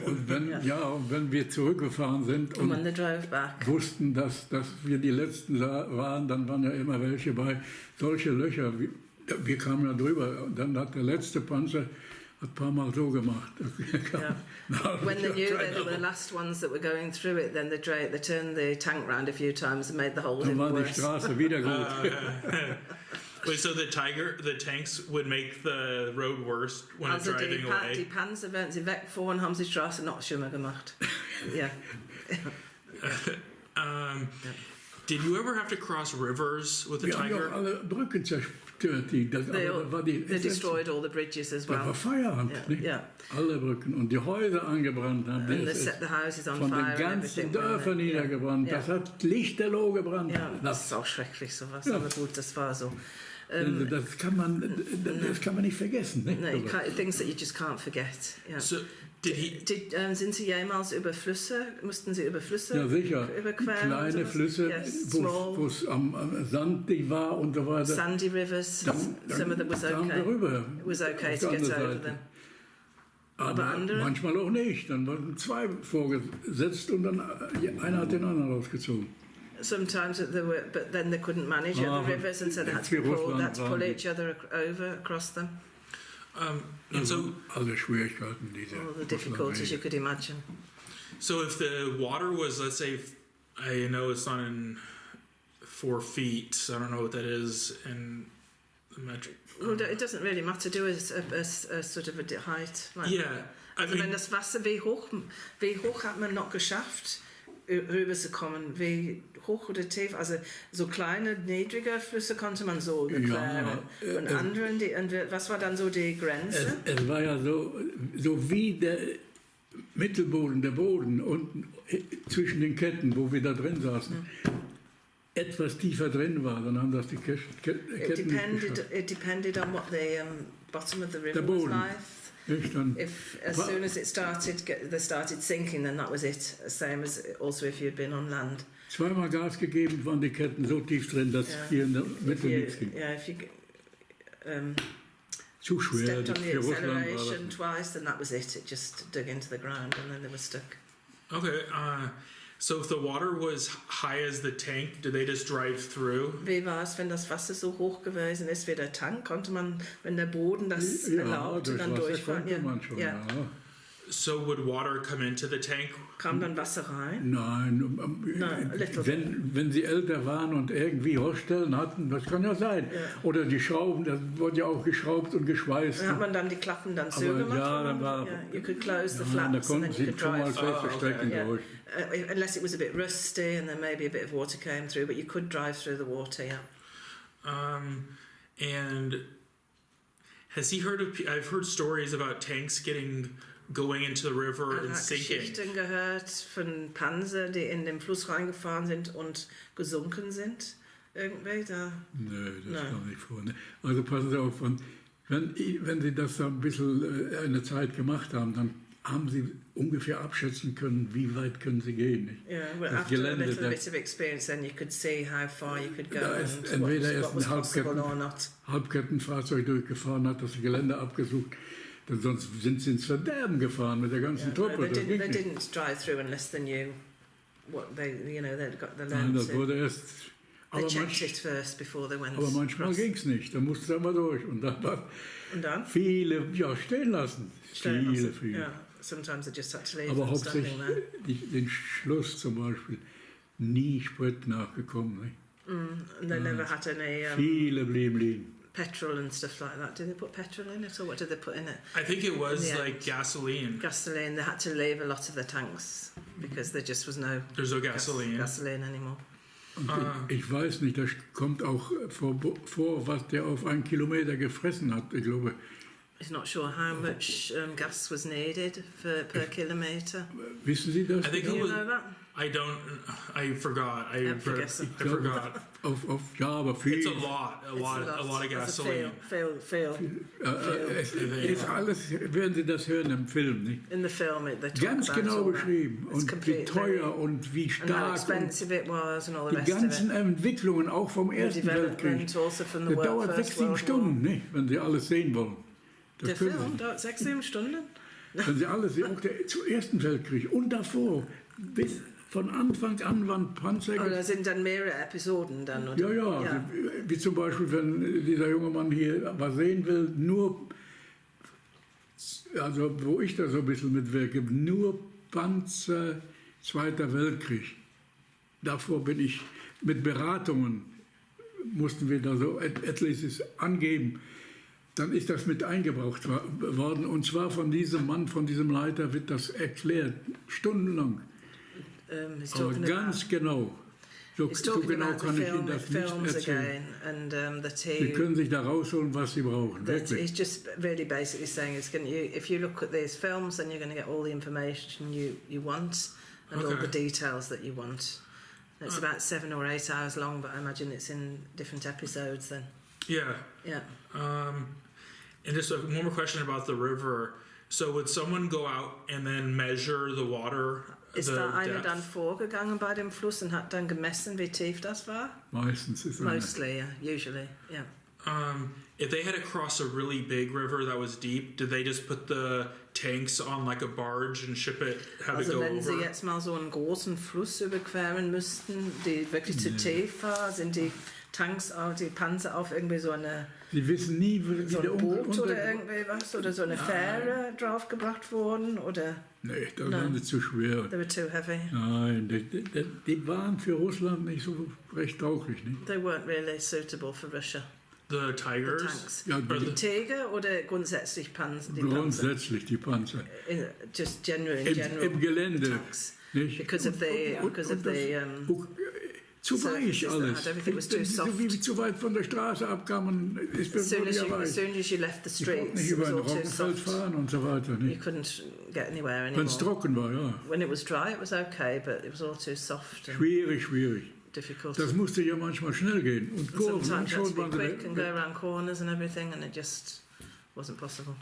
Speaker 3: Und wenn wir zurückgefahren sind
Speaker 1: And
Speaker 3: und
Speaker 1: when they drove back,
Speaker 3: wussten, dass wir die Letzten waren, dann waren ja immer welche bei, solche Löcher. Wir kamen da drüber und dann hat der letzte Panzer ein paar Mal so gemacht.
Speaker 1: yeah. When they knew that they were the last ones that were going through it, then they turned the tank round a few times and made the hole
Speaker 3: Dann
Speaker 1: even
Speaker 3: war die
Speaker 1: worse.
Speaker 3: Straße wieder gut.
Speaker 2: Wait, so the tanks would make the road worse when it's
Speaker 1: Also
Speaker 2: driving
Speaker 1: die
Speaker 2: away?
Speaker 1: Panzer, während sie wegfuhren, haben sie die Straße noch schlimmer gemacht. Ja.
Speaker 2: Did you ever have to cross rivers with the
Speaker 3: Wir haben ja
Speaker 2: Tiger?
Speaker 3: auch alle Brücken zerstört. They
Speaker 1: destroyed all the bridges as
Speaker 3: Das war
Speaker 1: well.
Speaker 3: Feierabend,
Speaker 1: Yeah,
Speaker 3: nicht?
Speaker 1: yeah.
Speaker 3: Alle Brücken. Und die Häuser angebrannt haben.
Speaker 1: And they set the houses on
Speaker 3: Von
Speaker 1: fire
Speaker 3: den
Speaker 1: and
Speaker 3: ganzen
Speaker 1: everything.
Speaker 3: Dörfern niedergebrannt.
Speaker 1: Ja.
Speaker 3: Das hat lichterloh gebrannt.
Speaker 1: Ja, das ist auch schrecklich sowas,
Speaker 3: Ja.
Speaker 1: aber gut, das war so.
Speaker 3: Das kann man nicht vergessen. Nicht?
Speaker 1: No, things that you just can't forget. Yeah.
Speaker 2: So did he?
Speaker 1: Sind Sie jemals über Flüsse, mussten Sie über Flüsse
Speaker 3: Ja, sicher.
Speaker 1: überqueren?
Speaker 3: Kleine
Speaker 1: und sowas?
Speaker 3: Flüsse,
Speaker 1: Yes,
Speaker 3: wo es am sandig war und so weiter.
Speaker 1: sandy rivers, some of them was
Speaker 3: kamen wir
Speaker 1: okay.
Speaker 3: rüber.
Speaker 1: It was okay
Speaker 3: Auf
Speaker 1: to
Speaker 3: der
Speaker 1: get
Speaker 3: anderen
Speaker 1: over
Speaker 3: Seite.
Speaker 1: them.
Speaker 3: Aber
Speaker 1: andere?
Speaker 3: manchmal auch nicht. Dann wurden zwei vorgesetzt und dann einer hat den anderen rausgezogen.
Speaker 1: Sometimes there were, but then they couldn't manage
Speaker 3: Ah,
Speaker 1: other rivers, and so they had to pull each other over across them.
Speaker 2: And so,
Speaker 3: Alle Schwierigkeiten diese.
Speaker 1: All the difficulties you could imagine.
Speaker 2: so if the water was, let's say, I know it's not in 4 feet. So I don't know what that is in the metric.
Speaker 1: Well, it doesn't really matter, do a sort of a height. Like,
Speaker 2: Yeah, I
Speaker 1: also wenn
Speaker 2: mean,
Speaker 1: das Wasser, wie hoch hat man noch geschafft, rüberzukommen? Wie hoch oder tief? Also so kleine, niedrige Flüsse konnte man so überqueren.
Speaker 3: Ja,
Speaker 1: und anderen, was war dann so die Grenze?
Speaker 3: Es war ja so wie der Mittelboden, der Boden unten zwischen den Ketten, wo wir da drin saßen, etwas tiefer drin war, dann haben das die Ketten nicht geschafft.
Speaker 1: It depended on what the bottom of the river
Speaker 3: Der
Speaker 1: was
Speaker 3: Boden.
Speaker 1: like.
Speaker 3: Nicht? Dann
Speaker 1: As soon as it they started sinking, then that was it. Same as also if you'd been on land.
Speaker 3: zweimal Gas gegeben, waren die Ketten so tief drin, dass hier in der Mitte nichts ging.
Speaker 1: If you
Speaker 3: Zu schwer
Speaker 1: stepped on the
Speaker 3: für Russland war
Speaker 1: acceleration
Speaker 3: das.
Speaker 1: twice, then that was it. It just dug into the ground and then they were stuck.
Speaker 2: okay. So if the water was high as the tank, did they just drive through?
Speaker 1: Wie war es, wenn das Wasser so hoch gewesen ist wie der Tank? Konnte man, wenn der Boden das
Speaker 3: Ja,
Speaker 1: erlaubte,
Speaker 3: durch
Speaker 1: dann
Speaker 3: Wasser
Speaker 1: durchfahren?
Speaker 3: konnte man schon, ja.
Speaker 2: So would water come into the tank?
Speaker 1: Kam dann Wasser rein?
Speaker 3: Nein,
Speaker 1: a little
Speaker 3: wenn sie älter waren und irgendwie Hoststellen hatten, das kann ja sein.
Speaker 1: Ja.
Speaker 3: Oder die Schrauben, das wurde ja auch geschraubt und geschweißt.
Speaker 1: Dann hat man dann die Klappen dann
Speaker 3: Aber
Speaker 1: zugemacht?
Speaker 3: ja, dann war-
Speaker 1: Yeah, you could close the
Speaker 3: Da
Speaker 1: flaps and
Speaker 3: konnten
Speaker 1: then you
Speaker 3: sie
Speaker 1: could
Speaker 3: schon mal
Speaker 1: drive.
Speaker 3: feste
Speaker 2: okay.
Speaker 3: Strecken
Speaker 1: Yeah.
Speaker 3: durch.
Speaker 1: Unless it was a bit rusty and then maybe a bit of water came through, but you could drive through the water, yeah.
Speaker 2: And has he heard of? I've heard stories about tanks going into the river and
Speaker 1: hat
Speaker 2: sinking.
Speaker 1: Geschichten gehört von Panzer, die in den Fluss reingefahren sind und gesunken sind. Irgendwie da.
Speaker 3: Nö, das
Speaker 1: Nein.
Speaker 3: kam nicht vor. Ne? Also passen Sie auf, wenn Sie das da ein bisschen eine Zeit gemacht haben, dann haben Sie ungefähr abschätzen können, wie weit können Sie gehen. Nicht?
Speaker 1: Yeah, well,
Speaker 3: Das
Speaker 1: after a
Speaker 3: Gelände,
Speaker 1: little
Speaker 3: da-
Speaker 1: bit of experience, then you could see how far you could go
Speaker 3: Da ist
Speaker 1: and
Speaker 3: entweder
Speaker 1: what
Speaker 3: erst
Speaker 1: was
Speaker 3: ein
Speaker 1: possible or not.
Speaker 3: Halbkettenfahrzeug durchgefahren, hat das Gelände abgesucht, denn sonst sind Sie ins Verderben gefahren mit der ganzen Truppe.
Speaker 1: They
Speaker 3: Das ging
Speaker 1: didn't
Speaker 3: nicht.
Speaker 1: drive through unless they knew what they'd got the
Speaker 3: Nein,
Speaker 1: land
Speaker 3: das
Speaker 1: to.
Speaker 3: wurde erst.
Speaker 1: They
Speaker 3: Aber,
Speaker 1: checked it first before they went.
Speaker 3: aber manchmal
Speaker 1: across.
Speaker 3: ging es nicht, da musste es aber durch. Und dann war
Speaker 1: Und dann?
Speaker 3: viele stehen lassen. Viele.
Speaker 1: Yeah, sometimes they just had to leave
Speaker 3: Aber
Speaker 1: them
Speaker 3: hauptsächlich
Speaker 1: standing there.
Speaker 3: den Schluss zum Beispiel nie Sprit nachgekommen. Nicht?
Speaker 1: And they never had any
Speaker 3: Viele blieben liegen.
Speaker 1: petrol and stuff like that. Did they put petrol in it or what did they put in it?
Speaker 2: I think it was
Speaker 1: Yeah.
Speaker 2: like gasoline.
Speaker 1: Gasoline. They had to leave a lot of the tanks because there just was no
Speaker 2: There's no gasoline.
Speaker 1: gasoline anymore.
Speaker 3: Und ich weiß nicht, das kommt auch vor, was der auf einen Kilometer gefressen hat. Ich glaube,
Speaker 1: He's not sure how much gas was needed per kilometre.
Speaker 3: Wissen Sie das?
Speaker 2: I think
Speaker 1: Do
Speaker 2: it
Speaker 1: you
Speaker 2: was.
Speaker 1: know that?
Speaker 2: I forgot. I forgot.
Speaker 3: Aber viel.
Speaker 2: It's a lot of gasoline.
Speaker 1: Viel.
Speaker 3: Es ist alles, werden Sie das hören im Film, nicht?
Speaker 1: In the film, they talk
Speaker 3: Ganz
Speaker 1: about
Speaker 3: genau
Speaker 1: all that.
Speaker 3: beschrieben
Speaker 1: It's
Speaker 3: und wie
Speaker 1: completely-
Speaker 3: teuer und wie
Speaker 1: And how
Speaker 3: stark und
Speaker 1: expensive it was and all the
Speaker 3: die
Speaker 1: rest of
Speaker 3: ganzen
Speaker 1: it.
Speaker 3: Entwicklungen, auch vom
Speaker 1: The
Speaker 3: Ersten Weltkrieg.
Speaker 1: development also from the
Speaker 3: Das dauert
Speaker 1: First
Speaker 3: 6, 7
Speaker 1: World
Speaker 3: Stunden, nicht? Wenn Sie alles sehen wollen.
Speaker 1: War.
Speaker 3: Das
Speaker 1: Der
Speaker 3: können
Speaker 1: Film dauert 6, 7 Stunden.
Speaker 3: Sie. Wenn Sie alles sehen, auch der zum Ersten Weltkrieg und davor, bis von Anfang an waren Panzer.
Speaker 1: Oh, da sind dann mehrere Episoden dann, oder?
Speaker 3: Ja. Wie zum Beispiel, wenn dieser junge Mann hier was sehen will, nur, also wo ich da so ein bisschen mitwirke, nur Panzer Zweiter Weltkrieg. Davor bin ich mit Beratungen, mussten wir da so etliches angeben. Dann ist das mit eingebraucht worden. Und zwar von diesem Mann, von diesem Leiter wird das erklärt, stundenlang.
Speaker 1: He's
Speaker 3: Aber
Speaker 1: talking
Speaker 3: ganz genau. So
Speaker 1: He's
Speaker 3: so
Speaker 1: talking
Speaker 3: genau
Speaker 1: about the
Speaker 3: kann ich Ihnen das nicht
Speaker 1: films
Speaker 3: erzählen.
Speaker 1: again, and that
Speaker 3: Sie können sich da rausholen, was Sie brauchen.
Speaker 1: that
Speaker 3: Wirklich.
Speaker 1: he's just really basically saying if you look at these films, then you're going to get all the information you want and all the details that you want. It's about 7 or 8 hours long, but I imagine it's in different episodes then.
Speaker 2: Yeah.
Speaker 1: Yeah.
Speaker 2: And just one more question about the river. So would someone go out and then measure the water?
Speaker 1: Ist
Speaker 2: the
Speaker 1: da einer
Speaker 2: depth?
Speaker 1: dann vorgegangen bei dem Fluss und hat dann gemessen, wie tief das war?
Speaker 3: Meistens ist es.
Speaker 1: Mostly, yeah, usually, yeah.
Speaker 2: If they had to cross a really big river that was deep, did they just put the tanks on like a barge and ship it? Have it
Speaker 1: Also
Speaker 2: go
Speaker 1: wenn Sie
Speaker 2: over?
Speaker 1: jetzt mal so einen großen Fluss überqueren müssten, die wirklich zu tief war, sind die Tanks, die Panzer auf irgendwie so
Speaker 3: Sie wissen nie, wie
Speaker 1: so
Speaker 3: der
Speaker 1: ein Boot oder
Speaker 3: Unter...
Speaker 1: irgendwie was oder so eine Fähre draufgebracht worden oder
Speaker 3: Nee, das waren sie zu schwer.
Speaker 1: they were too heavy.
Speaker 3: Nein, die waren für Russland nicht so recht tauglich. Nicht?
Speaker 1: They weren't really suitable for Russia.
Speaker 2: The
Speaker 1: The
Speaker 2: tigers?
Speaker 1: tanks.
Speaker 3: Ja,
Speaker 1: Die Tiger oder grundsätzlich Panzer? Die
Speaker 3: grundsätzlich die Panzer.
Speaker 1: Just general
Speaker 3: Im Gelände.
Speaker 1: tanks.
Speaker 3: Nicht?
Speaker 1: Because of the
Speaker 3: zu weich
Speaker 1: surfaces
Speaker 3: alles.
Speaker 1: that had, everything was too
Speaker 3: Wenn sie
Speaker 1: soft.
Speaker 3: so wie zu weit von der Straße abkamen, ist
Speaker 1: as
Speaker 3: das
Speaker 1: soon
Speaker 3: wirklich
Speaker 1: as
Speaker 3: weich.
Speaker 1: you left the
Speaker 3: Ich konnte
Speaker 1: streets,
Speaker 3: nicht
Speaker 1: it
Speaker 3: über
Speaker 1: was
Speaker 3: ein
Speaker 1: all too
Speaker 3: Roggenfeld
Speaker 1: soft.
Speaker 3: fahren und so weiter.
Speaker 1: You
Speaker 3: Nicht?
Speaker 1: couldn't get anywhere
Speaker 3: Wenn
Speaker 1: anymore.
Speaker 3: es trocken war, ja.
Speaker 1: When it was dry, it was okay, but it was all too soft and
Speaker 3: Schwierig.
Speaker 1: difficult.
Speaker 3: Das musste ja manchmal schnell gehen. Und
Speaker 1: And
Speaker 3: Kurven, und
Speaker 1: sometimes you had to
Speaker 3: schon
Speaker 1: be
Speaker 3: waren
Speaker 1: quick and go
Speaker 3: sie...
Speaker 1: around corners and everything, and it just wasn't possible.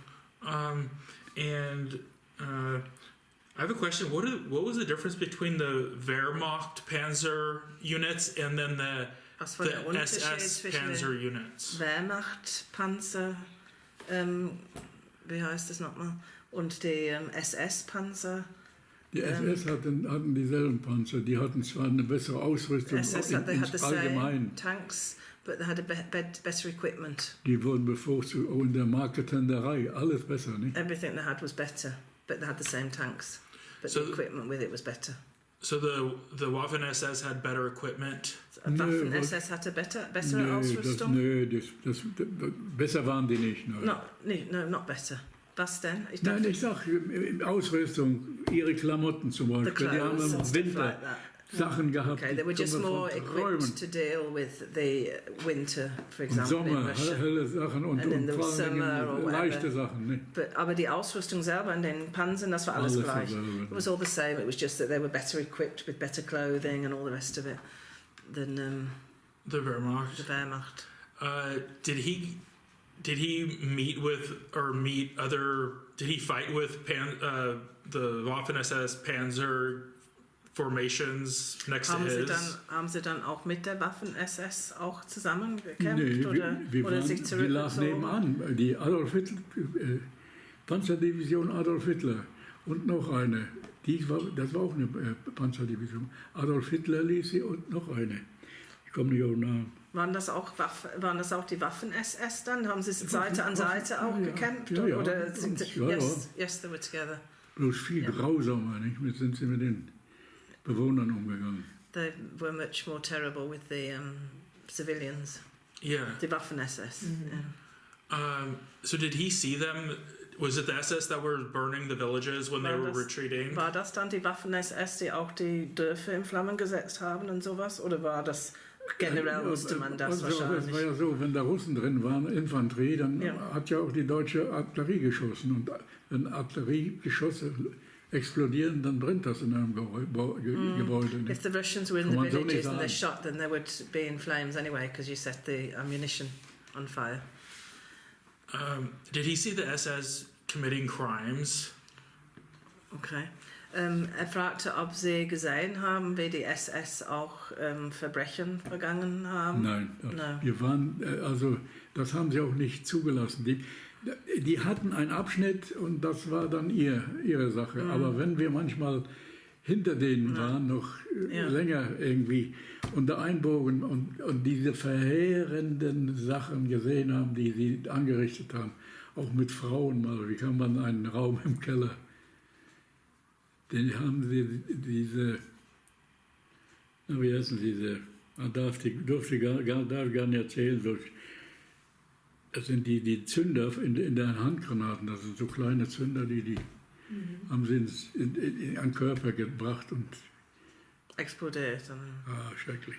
Speaker 2: I have a question. What was the difference between the Wehrmacht Panzer units and then the
Speaker 1: Was war der Unterschied
Speaker 2: SS
Speaker 1: zwischen
Speaker 2: Panzer
Speaker 1: den
Speaker 2: units?
Speaker 1: Wehrmacht-Panzer, wie heißt das nochmal, und die SS-Panzer?
Speaker 3: Die SS hatten dieselben Panzer. Die hatten zwar eine bessere Ausrüstung
Speaker 1: SS, they had the
Speaker 3: allgemein.
Speaker 1: same tanks, but they had better equipment.
Speaker 3: Die wurden bevorzugt, auch in der Marketenderei. Alles besser, nicht?
Speaker 1: Everything they had was better, but they had the same tanks. But
Speaker 2: So
Speaker 1: the equipment with it was better.
Speaker 2: So the Waffen SS had better equipment.
Speaker 1: Waffen SS hatte bessere Ausrüstung?
Speaker 3: Besser waren die nicht. Nein.
Speaker 1: No, not better. Was denn?
Speaker 3: Nein, ich sag, Ausrüstung, ihre Klamotten zum
Speaker 1: the
Speaker 3: Beispiel, die haben
Speaker 1: clothes
Speaker 3: im
Speaker 1: and stuff
Speaker 3: Winter
Speaker 1: like that.
Speaker 3: Sachen gehabt.
Speaker 1: Okay, they were
Speaker 3: die
Speaker 1: just
Speaker 3: konnte man
Speaker 1: more
Speaker 3: von
Speaker 1: equipped
Speaker 3: träumen.
Speaker 1: to deal with the winter, for
Speaker 3: Im
Speaker 1: example, in
Speaker 3: Sommer,
Speaker 1: Russia.
Speaker 3: helle Sachen und
Speaker 1: And in the
Speaker 3: vor allen
Speaker 1: summer or
Speaker 3: Dingen
Speaker 1: whatever.
Speaker 3: leichte Sachen. Nicht?
Speaker 1: Aber die Ausrüstung selber an den Panzern, das war alles gleich.
Speaker 3: dasselbe.
Speaker 1: It was all the same. It was just that they were better equipped with better clothing and all the rest of it than
Speaker 2: The Wehrmacht.
Speaker 1: the Wehrmacht.
Speaker 2: Did he fight with the Waffen SS Panzer formations next to his?
Speaker 1: Haben sie dann auch mit der Waffen-SS auch zusammengekämpft?
Speaker 3: Nee,
Speaker 1: oder sich
Speaker 3: die lag
Speaker 1: zurückgezogen?
Speaker 3: nebenan. Die Adolf Hitler, Panzerdivision Adolf Hitler und noch eine. Das war auch eine Panzerdivision. Adolf Hitler ließ sie und noch eine. Ich komme nicht auf den Namen.
Speaker 1: Waren das auch die Waffen-SS dann? Haben sie Seite an Seite auch gekämpft?
Speaker 3: Ja.
Speaker 1: Oder
Speaker 3: Ja.
Speaker 1: yes, they were together.
Speaker 3: Bloß viel grausamer, nicht? Sind sie mit den Bewohnern umgegangen.
Speaker 1: They were much more terrible with the civilians.
Speaker 2: Yeah.
Speaker 1: The Waffen-SS. Yeah.
Speaker 2: So did he see them? Was it the SS that were burning the villages when they were retreating?
Speaker 1: War das dann die Waffen-SS, die auch die Dörfer in Flammen gesetzt haben und sowas? Oder war das generell wusste man das
Speaker 3: Das
Speaker 1: wahrscheinlich.
Speaker 3: war ja so, wenn da Russen drin waren, Infanterie, dann hat ja auch die deutsche Artillerie geschossen. Und wenn Artilleriegeschosse explodieren, dann brennt das in einem Gebäude.
Speaker 1: If the Russians were in
Speaker 3: Kann
Speaker 1: the
Speaker 3: man so nicht
Speaker 1: villages and they
Speaker 3: sagen.
Speaker 1: shot, then there would be in flames anyway because you set the ammunition on fire.
Speaker 2: Did he see the SS committing crimes?
Speaker 1: Okay. Er fragte, ob Sie gesehen haben, wie die SS auch Verbrechen begangen haben.
Speaker 3: Nein,
Speaker 1: No.
Speaker 3: wir waren, also das haben sie auch nicht zugelassen. Die hatten einen Abschnitt und das war dann ihre Sache. Aber wenn wir manchmal hinter denen waren, noch länger irgendwie unter Einbogen und diese verheerenden Sachen gesehen haben, die sie angerichtet haben, auch mit Frauen mal, wie kann man einen Raum im Keller, den haben sie wie heißen diese, darf ich gar nicht erzählen, das sind die Zünder in den Handgranaten, das sind so kleine Zünder, die haben sie in den Körper gebracht und
Speaker 1: Explodiert.
Speaker 3: schrecklich.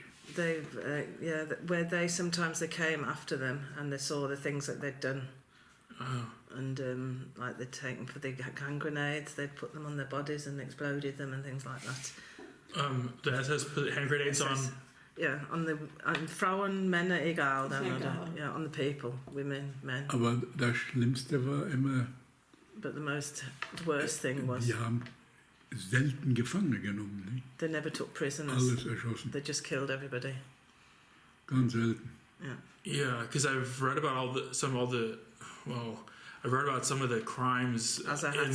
Speaker 1: Where they sometimes they came after them and they saw the things that they'd done. And like they'd taken for the hand grenades, they'd put them on their bodies and exploded them and things like that.
Speaker 2: The SS put hand grenades on.
Speaker 1: Yeah, on Frauen, Männer, egal dann,
Speaker 4: Egal.
Speaker 1: oder? Yeah, on the people, women, men.
Speaker 3: Aber das Schlimmste war immer,
Speaker 1: But the worst thing was
Speaker 3: die haben selten Gefangene genommen, nicht?
Speaker 1: they never took prisoners.
Speaker 3: Alles erschossen,
Speaker 1: They just killed everybody.
Speaker 3: ganz selten.
Speaker 2: Yeah, because I've read about I've read about some of the crimes
Speaker 1: Also er hat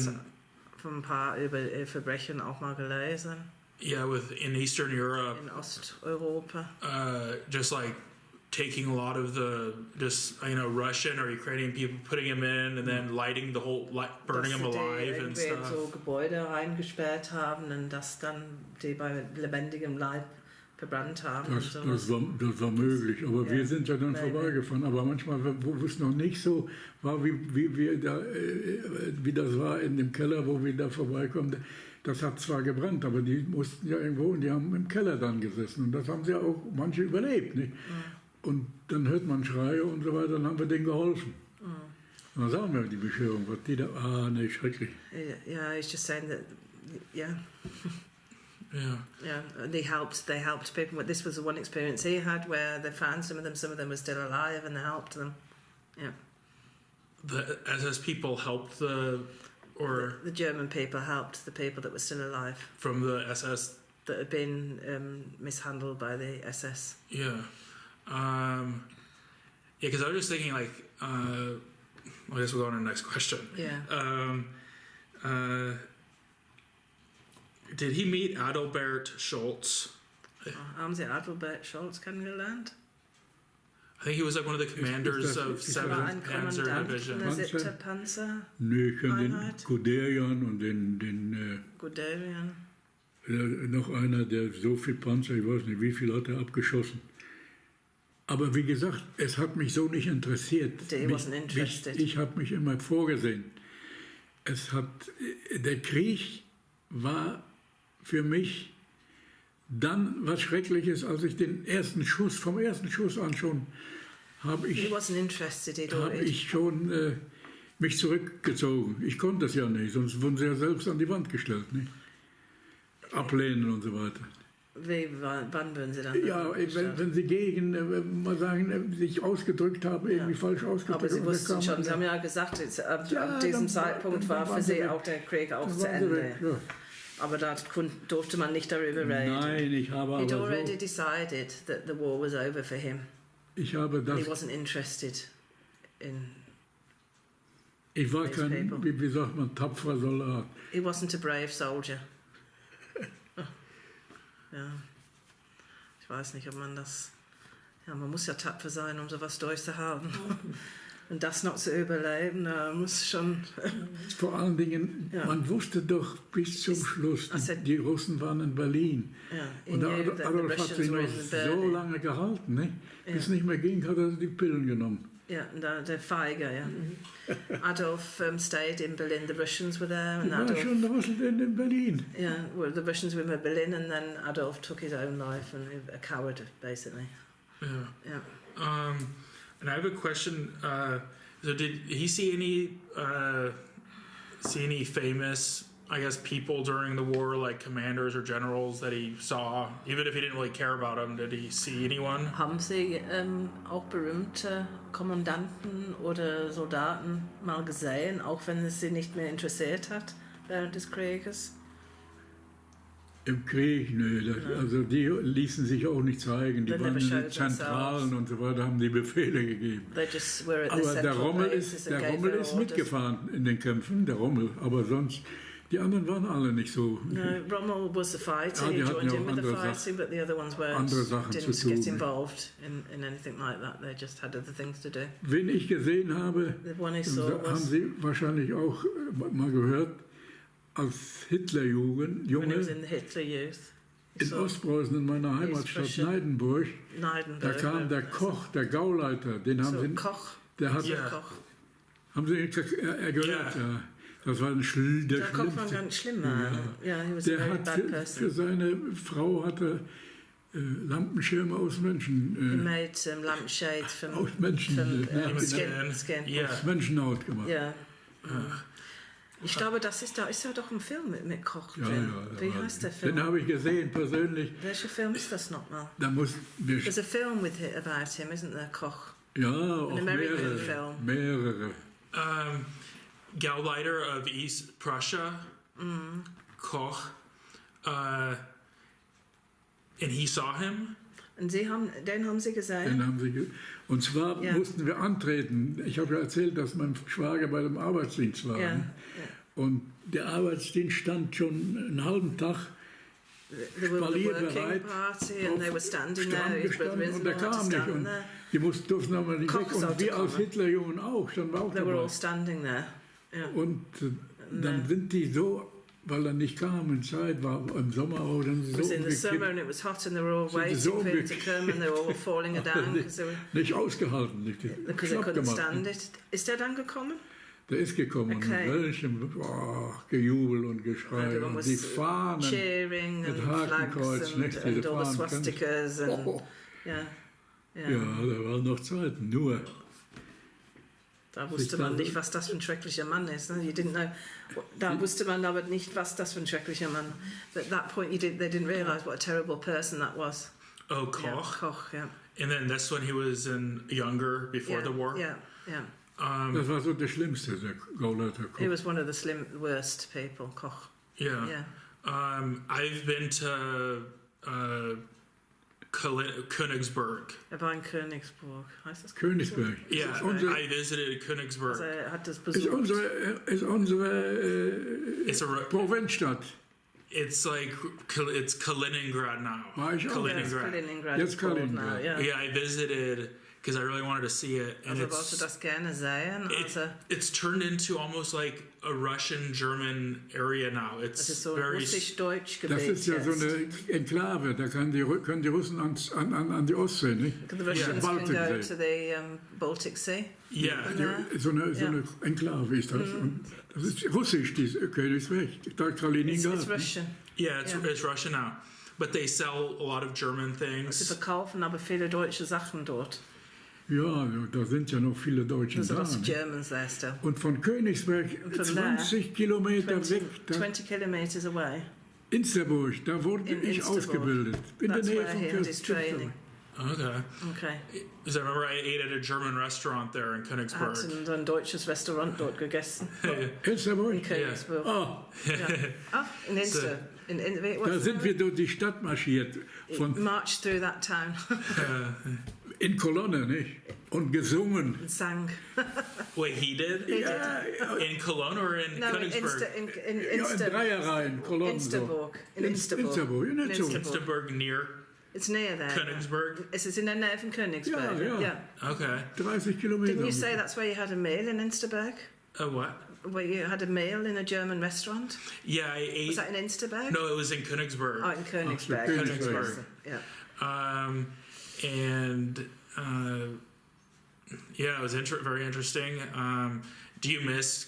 Speaker 1: von ein paar über Verbrechen auch mal gelesen
Speaker 2: in Eastern Europe,
Speaker 1: in Osteuropa.
Speaker 2: just like taking a lot of the Russian or Ukrainian people, putting them in, and then lighting the whole, burning them
Speaker 1: Dass sie die
Speaker 2: alive and
Speaker 1: irgendwie in so
Speaker 2: stuff.
Speaker 1: Gebäude eingesperrt haben und das dann die bei lebendigem Leib verbrannt haben.
Speaker 3: Das
Speaker 1: und sowas.
Speaker 3: war möglich, aber
Speaker 1: Ja.
Speaker 3: wir sind ja dann
Speaker 1: Nein,
Speaker 3: vorbeigefahren. Aber manchmal, wo es noch nicht so war, wie das war in dem Keller, wo wir da vorbeikommen, das hat zwar gebrannt, aber die mussten ja irgendwo und die haben im Keller dann gesessen. Und das haben sie ja auch manche überlebt. Nicht? Und dann hört man Schreie und so weiter, dann haben wir denen geholfen. Und dann sagen wir die Bescherung, was die da, schrecklich.
Speaker 1: Yeah, he's just saying that, yeah.
Speaker 2: Yeah.
Speaker 1: Yeah, they helped people. But this was the one experience he had where they found some of them were still alive and they helped them. Yeah.
Speaker 2: The SS people helped the
Speaker 1: German people helped the people that were still alive
Speaker 2: from the SS.
Speaker 1: that had been mishandled by the SS.
Speaker 2: Yeah. Because I was just thinking, I guess we'll go on to the next question.
Speaker 1: Yeah.
Speaker 2: Did he meet Adalbert Schultz?
Speaker 1: Haben Sie Adalbert Scholz kennengelernt?
Speaker 2: I think he was like one of the commanders of
Speaker 3: ist
Speaker 2: 7th
Speaker 1: War ein
Speaker 2: Panzer
Speaker 1: Kommandant
Speaker 2: Division.
Speaker 1: von der 7. Panzer,
Speaker 3: Nee, ich kenne den
Speaker 1: Einheit.
Speaker 3: Guderian und den
Speaker 1: Guderian.
Speaker 3: noch einer, der so viel Panzer, ich weiß nicht, wie viel hat er abgeschossen. Aber wie gesagt, es hat mich so nicht interessiert.
Speaker 1: He wasn't interested.
Speaker 3: Ich habe mich immer vorgesehen. Der Krieg war für mich dann was Schreckliches, als ich vom ersten Schuss an schon habe
Speaker 1: He
Speaker 3: ich,
Speaker 1: wasn't interested. He'd already.
Speaker 3: schon mich zurückgezogen. Ich konnte es ja nicht, sonst wurden sie ja selbst an die Wand gestellt. Nicht? Ablehnen und so weiter.
Speaker 1: Wann würden Sie dann?
Speaker 3: Ja, wenn sie mal sagen, sich ausgedrückt haben, irgendwie falsch ausgedrückt.
Speaker 1: Aber Sie
Speaker 3: und
Speaker 1: wussten
Speaker 3: dann
Speaker 1: schon,
Speaker 3: kam
Speaker 1: Sie haben ja gesagt, ab
Speaker 3: Ja,
Speaker 1: diesem
Speaker 3: dann-
Speaker 1: Zeitpunkt
Speaker 3: dann
Speaker 1: war für
Speaker 3: waren
Speaker 1: Sie
Speaker 3: sie
Speaker 1: auch der Krieg auch
Speaker 3: dann
Speaker 1: zu
Speaker 3: waren sie weg,
Speaker 1: Ende.
Speaker 3: ja.
Speaker 1: Aber da durfte man nicht darüber reden.
Speaker 3: Nein, ich habe
Speaker 1: He'd
Speaker 3: aber
Speaker 1: already
Speaker 3: so,
Speaker 1: decided that the war was over for him.
Speaker 3: ich habe
Speaker 1: And
Speaker 3: das,
Speaker 1: he wasn't interested in.
Speaker 3: ich war
Speaker 1: these
Speaker 3: kein,
Speaker 1: people.
Speaker 3: wie sagt man, tapferer Soldat.
Speaker 1: He wasn't a brave soldier. Oh. Ja. Ich weiß nicht, ob man das. Ja, man muss ja tapfer sein, um sowas durchzuhalten. Und das noch zu überleben, da muss schon.
Speaker 3: Vor allen Dingen,
Speaker 1: Ja.
Speaker 3: man wusste doch bis zum Schluss,
Speaker 1: I said-
Speaker 3: die Russen waren in Berlin.
Speaker 1: Ja, he
Speaker 3: Und der
Speaker 1: knew that the
Speaker 3: Adolf hat
Speaker 1: Russians
Speaker 3: sich
Speaker 1: were
Speaker 3: noch
Speaker 1: in
Speaker 3: so
Speaker 1: Berlin.
Speaker 3: lange gehalten. Ne? Bis
Speaker 1: Ja.
Speaker 3: nicht mehr ging, hat er die Pillen genommen.
Speaker 1: Yeah, no, the Feige, yeah. Adolf stayed in Berlin. The Russians were there, and
Speaker 3: Die war
Speaker 1: Adolf.
Speaker 3: schon in Berlin.
Speaker 1: Yeah, well, the Russians were in Berlin, and then Adolf took his own life, and a coward, basically.
Speaker 2: Yeah.
Speaker 1: Yeah.
Speaker 2: And I have a question. So did he see any famous, I guess, people during the war, like commanders or generals that he saw, even if he didn't really care about them? Did he see anyone?
Speaker 1: Haben Sie auch berühmte Kommandanten oder Soldaten mal gesehen, auch wenn es Sie nicht mehr interessiert hat während des Krieges?
Speaker 3: Im Krieg, nö. Also die ließen sich auch nicht zeigen. Die
Speaker 1: They
Speaker 3: waren
Speaker 1: never
Speaker 3: in den
Speaker 1: showed
Speaker 3: Zentralen und so weiter, haben die Befehle gegeben.
Speaker 1: They just were at the
Speaker 3: Aber der
Speaker 1: central
Speaker 3: Rommel
Speaker 1: bases and
Speaker 3: der
Speaker 1: gave
Speaker 3: Rommel
Speaker 1: their
Speaker 3: ist
Speaker 1: orders.
Speaker 3: mitgefahren in den Kämpfen, der Rommel. Aber sonst, die anderen waren alle nicht so.
Speaker 1: No, Rommel was the fighter.
Speaker 3: Ja,
Speaker 1: He
Speaker 3: die hatten
Speaker 1: joined
Speaker 3: ja
Speaker 1: in
Speaker 3: auch
Speaker 1: with the
Speaker 3: andere
Speaker 1: fighting, but the other ones weren't.
Speaker 3: andere Sachen zu
Speaker 1: Didn't get
Speaker 3: tun.
Speaker 1: involved in anything like that. They just had other things to do.
Speaker 3: Wen ich gesehen habe,
Speaker 1: The one he saw
Speaker 3: haben
Speaker 1: was
Speaker 3: Sie wahrscheinlich auch mal gehört, als Hitlerjugend,
Speaker 1: when he
Speaker 3: Junge,
Speaker 1: was in the Hitler Youth. He
Speaker 3: in
Speaker 1: saw
Speaker 3: Ostpreußen, in meiner Heimatstadt
Speaker 1: Prussia.
Speaker 3: Neidenburg, da
Speaker 1: Neidenberg.
Speaker 3: kam der Koch, der Gauleiter, den haben
Speaker 1: So,
Speaker 3: Sie,
Speaker 1: Koch.
Speaker 3: der hat,
Speaker 2: Ja.
Speaker 1: Koch.
Speaker 3: haben Sie gehört, ja. Das war der
Speaker 1: Der Koch war
Speaker 3: Schlimmste.
Speaker 1: ganz schlimm, man. Yeah, he was a
Speaker 3: Der
Speaker 1: very
Speaker 3: hat
Speaker 1: bad
Speaker 3: für
Speaker 1: person.
Speaker 3: seine Frau hatte Lampenschirme aus
Speaker 1: He
Speaker 3: Menschen,
Speaker 1: made lampshades from,
Speaker 3: aus Menschen,
Speaker 1: skin.
Speaker 2: Yeah.
Speaker 3: aus Menschenhaut gemacht.
Speaker 1: Ja. Ich glaube, da ist ja doch ein Film mit Koch drin. Wie heißt der Film?
Speaker 3: Den habe ich gesehen, persönlich.
Speaker 1: Welcher Film ist das nochmal?
Speaker 3: Da muss mir,
Speaker 1: There's a film about him, isn't there, Koch?
Speaker 3: ja, auch
Speaker 1: American film.
Speaker 3: mehrere.
Speaker 2: Gauleiter of East Prussia, Koch, and he saw him.
Speaker 1: Und den haben Sie gesehen?
Speaker 3: Den haben sie und zwar
Speaker 1: Ja.
Speaker 3: mussten wir antreten. Ich habe ja erzählt, dass mein Schwager bei dem Arbeitsdienst war.
Speaker 1: Ja.
Speaker 3: Und der Arbeitsdienst stand schon einen halben Tag
Speaker 1: They were at the working
Speaker 3: spalierbereit
Speaker 1: party and they were standing
Speaker 3: Strand
Speaker 1: there. His brother
Speaker 3: gestanden und der
Speaker 1: had to
Speaker 3: kam nicht.
Speaker 1: stand
Speaker 3: Und
Speaker 1: there.
Speaker 3: die durften aber nicht
Speaker 1: Koch
Speaker 3: weg. Und
Speaker 1: sollte
Speaker 3: wir als
Speaker 1: kommen.
Speaker 3: Hitlerjungen auch, standen wir auch
Speaker 1: They were
Speaker 3: dabei.
Speaker 1: all standing there. Yeah.
Speaker 3: Und dann sind die so, weil er nicht kam in Zeit, war im Sommer auch, dann
Speaker 1: It
Speaker 3: so
Speaker 1: was in the summer
Speaker 3: umgekippt.
Speaker 1: and it was hot and they were all
Speaker 3: Sind
Speaker 1: waiting
Speaker 3: so
Speaker 1: for him to
Speaker 3: umgekippt.
Speaker 1: come and they were all falling down because
Speaker 3: Nicht ausgehalten, nicht
Speaker 1: they
Speaker 3: schlapp
Speaker 1: couldn't
Speaker 3: gemacht.
Speaker 1: stand it. Ist der dann gekommen?
Speaker 3: Der ist gekommen
Speaker 1: Okay.
Speaker 3: mit welchem Gejubel und Geschrei
Speaker 1: Everyone
Speaker 3: und die
Speaker 1: was
Speaker 3: Fahnen.
Speaker 1: cheering
Speaker 3: mit
Speaker 1: and flags
Speaker 3: Hakenkreuz, nicht?
Speaker 1: and
Speaker 3: Diese
Speaker 1: all the
Speaker 3: Fahnen, kannst du-
Speaker 1: swastikas and
Speaker 3: Oh,
Speaker 1: yeah.
Speaker 3: ja, da waren noch Zeiten, nur.
Speaker 1: Da wusste man nicht, was das für ein schrecklicher Mann ist. Ne? You didn't know. Da wusste man aber nicht, was das für ein schrecklicher Mann. But at that point, they didn't realise what a terrible person that was.
Speaker 2: Oh,
Speaker 1: Yeah,
Speaker 2: Koch.
Speaker 1: Koch, yeah.
Speaker 2: And then that's when he was younger, before
Speaker 1: Yeah,
Speaker 2: the war.
Speaker 1: Yeah, yeah.
Speaker 3: Das war so der Schlimmste, der Gauleiter
Speaker 1: He
Speaker 3: Koch.
Speaker 1: was one of the worst people, Koch.
Speaker 2: Yeah.
Speaker 1: Yeah.
Speaker 2: I've been to Königsberg.
Speaker 1: Er war in Königsburg. Heißt das
Speaker 3: Königsberg.
Speaker 2: Yeah,
Speaker 3: Ist unser,
Speaker 2: I visited Königsberg.
Speaker 1: Also er hat das
Speaker 3: ist
Speaker 1: besucht.
Speaker 3: unsere
Speaker 2: It's
Speaker 3: Provinzstadt.
Speaker 2: it's like it's Kaliningrad now.
Speaker 3: War ich auch.
Speaker 2: Kaliningrad.
Speaker 1: Kaliningrad.
Speaker 3: Jetzt
Speaker 1: it's called
Speaker 3: Kaliningrad.
Speaker 1: now, yeah.
Speaker 2: Yeah, I visited because I really wanted to see it, and
Speaker 1: Also wollte das gerne sehen.
Speaker 2: it's turned into almost like a Russian-German area now.
Speaker 1: Es
Speaker 2: It's
Speaker 1: ist so ein
Speaker 2: very
Speaker 1: russisch-deutsch
Speaker 3: Das
Speaker 1: Gebiet
Speaker 3: ist ja so
Speaker 1: jetzt.
Speaker 3: eine Enklave, da können die Russen an die Ostsee, nicht?
Speaker 1: The Russians can go
Speaker 3: Balticsee.
Speaker 1: to the Baltic Sea.
Speaker 2: yeah.
Speaker 3: So eine Enklave ist das. Und das ist russisch, diese Königsberg, da Kaliningrad.
Speaker 1: It's Russian.
Speaker 2: Yeah, it's,
Speaker 1: Yeah.
Speaker 2: it's Russian now, but they sell a lot of German
Speaker 1: Sie
Speaker 2: things.
Speaker 1: verkaufen aber viele deutsche Sachen dort.
Speaker 3: Ja, da sind ja noch viele Deutsche
Speaker 1: There's a
Speaker 3: da.
Speaker 1: lot of
Speaker 3: nicht?
Speaker 1: Germans there still.
Speaker 3: Und von Königsberg
Speaker 1: From
Speaker 3: 20 Kilometer
Speaker 1: 20,
Speaker 3: weg, da
Speaker 1: 20 kilometers away.
Speaker 3: Insterburg, da wurde
Speaker 1: In
Speaker 3: ich
Speaker 1: Insterburg.
Speaker 3: ausgebildet. In der
Speaker 1: That's
Speaker 3: Nähe
Speaker 1: where
Speaker 3: von
Speaker 1: he had his
Speaker 3: Königsberg.
Speaker 1: training.
Speaker 2: Okay.
Speaker 1: Okay.
Speaker 2: Because I remember I ate at a German restaurant there in
Speaker 1: Er
Speaker 2: Königsberg.
Speaker 1: hat in ein deutsches Restaurant dort gegessen.
Speaker 3: Insterburg?
Speaker 1: In Königsburg.
Speaker 3: Oh,
Speaker 1: Ja. Ah, in Inster.
Speaker 3: da sind wir durch die Stadt marschiert,
Speaker 1: Marched through that town
Speaker 3: in Kolonne, nicht? Und gesungen.
Speaker 1: and sang.
Speaker 2: Wait, he did?
Speaker 3: Ja,
Speaker 2: In Cologne or in
Speaker 1: No, in
Speaker 2: Königsberg?
Speaker 3: in
Speaker 1: Inster.
Speaker 3: Dreierreihen, Kolonnen. So.
Speaker 1: Insterburg. In Insterburg.
Speaker 3: Insterburg, ja, nicht so.
Speaker 2: Insterburg near
Speaker 1: It's near there.
Speaker 2: Königsberg?
Speaker 1: Is it in the near from Königsberg?
Speaker 3: Ja, ja.
Speaker 1: Yeah.
Speaker 2: Okay.
Speaker 3: 30 Kilometer.
Speaker 1: Didn't you say that's where you had a meal in Insterberg?
Speaker 2: A what?
Speaker 1: Where you had a meal in a German restaurant?
Speaker 2: Yeah, I ate.
Speaker 1: Was that in Insterberg?
Speaker 2: No, it was in Königsberg.
Speaker 1: Oh, in Königsberg.
Speaker 3: Königsberg.
Speaker 1: Yeah.
Speaker 2: And Yeah, it was very interesting. Do you miss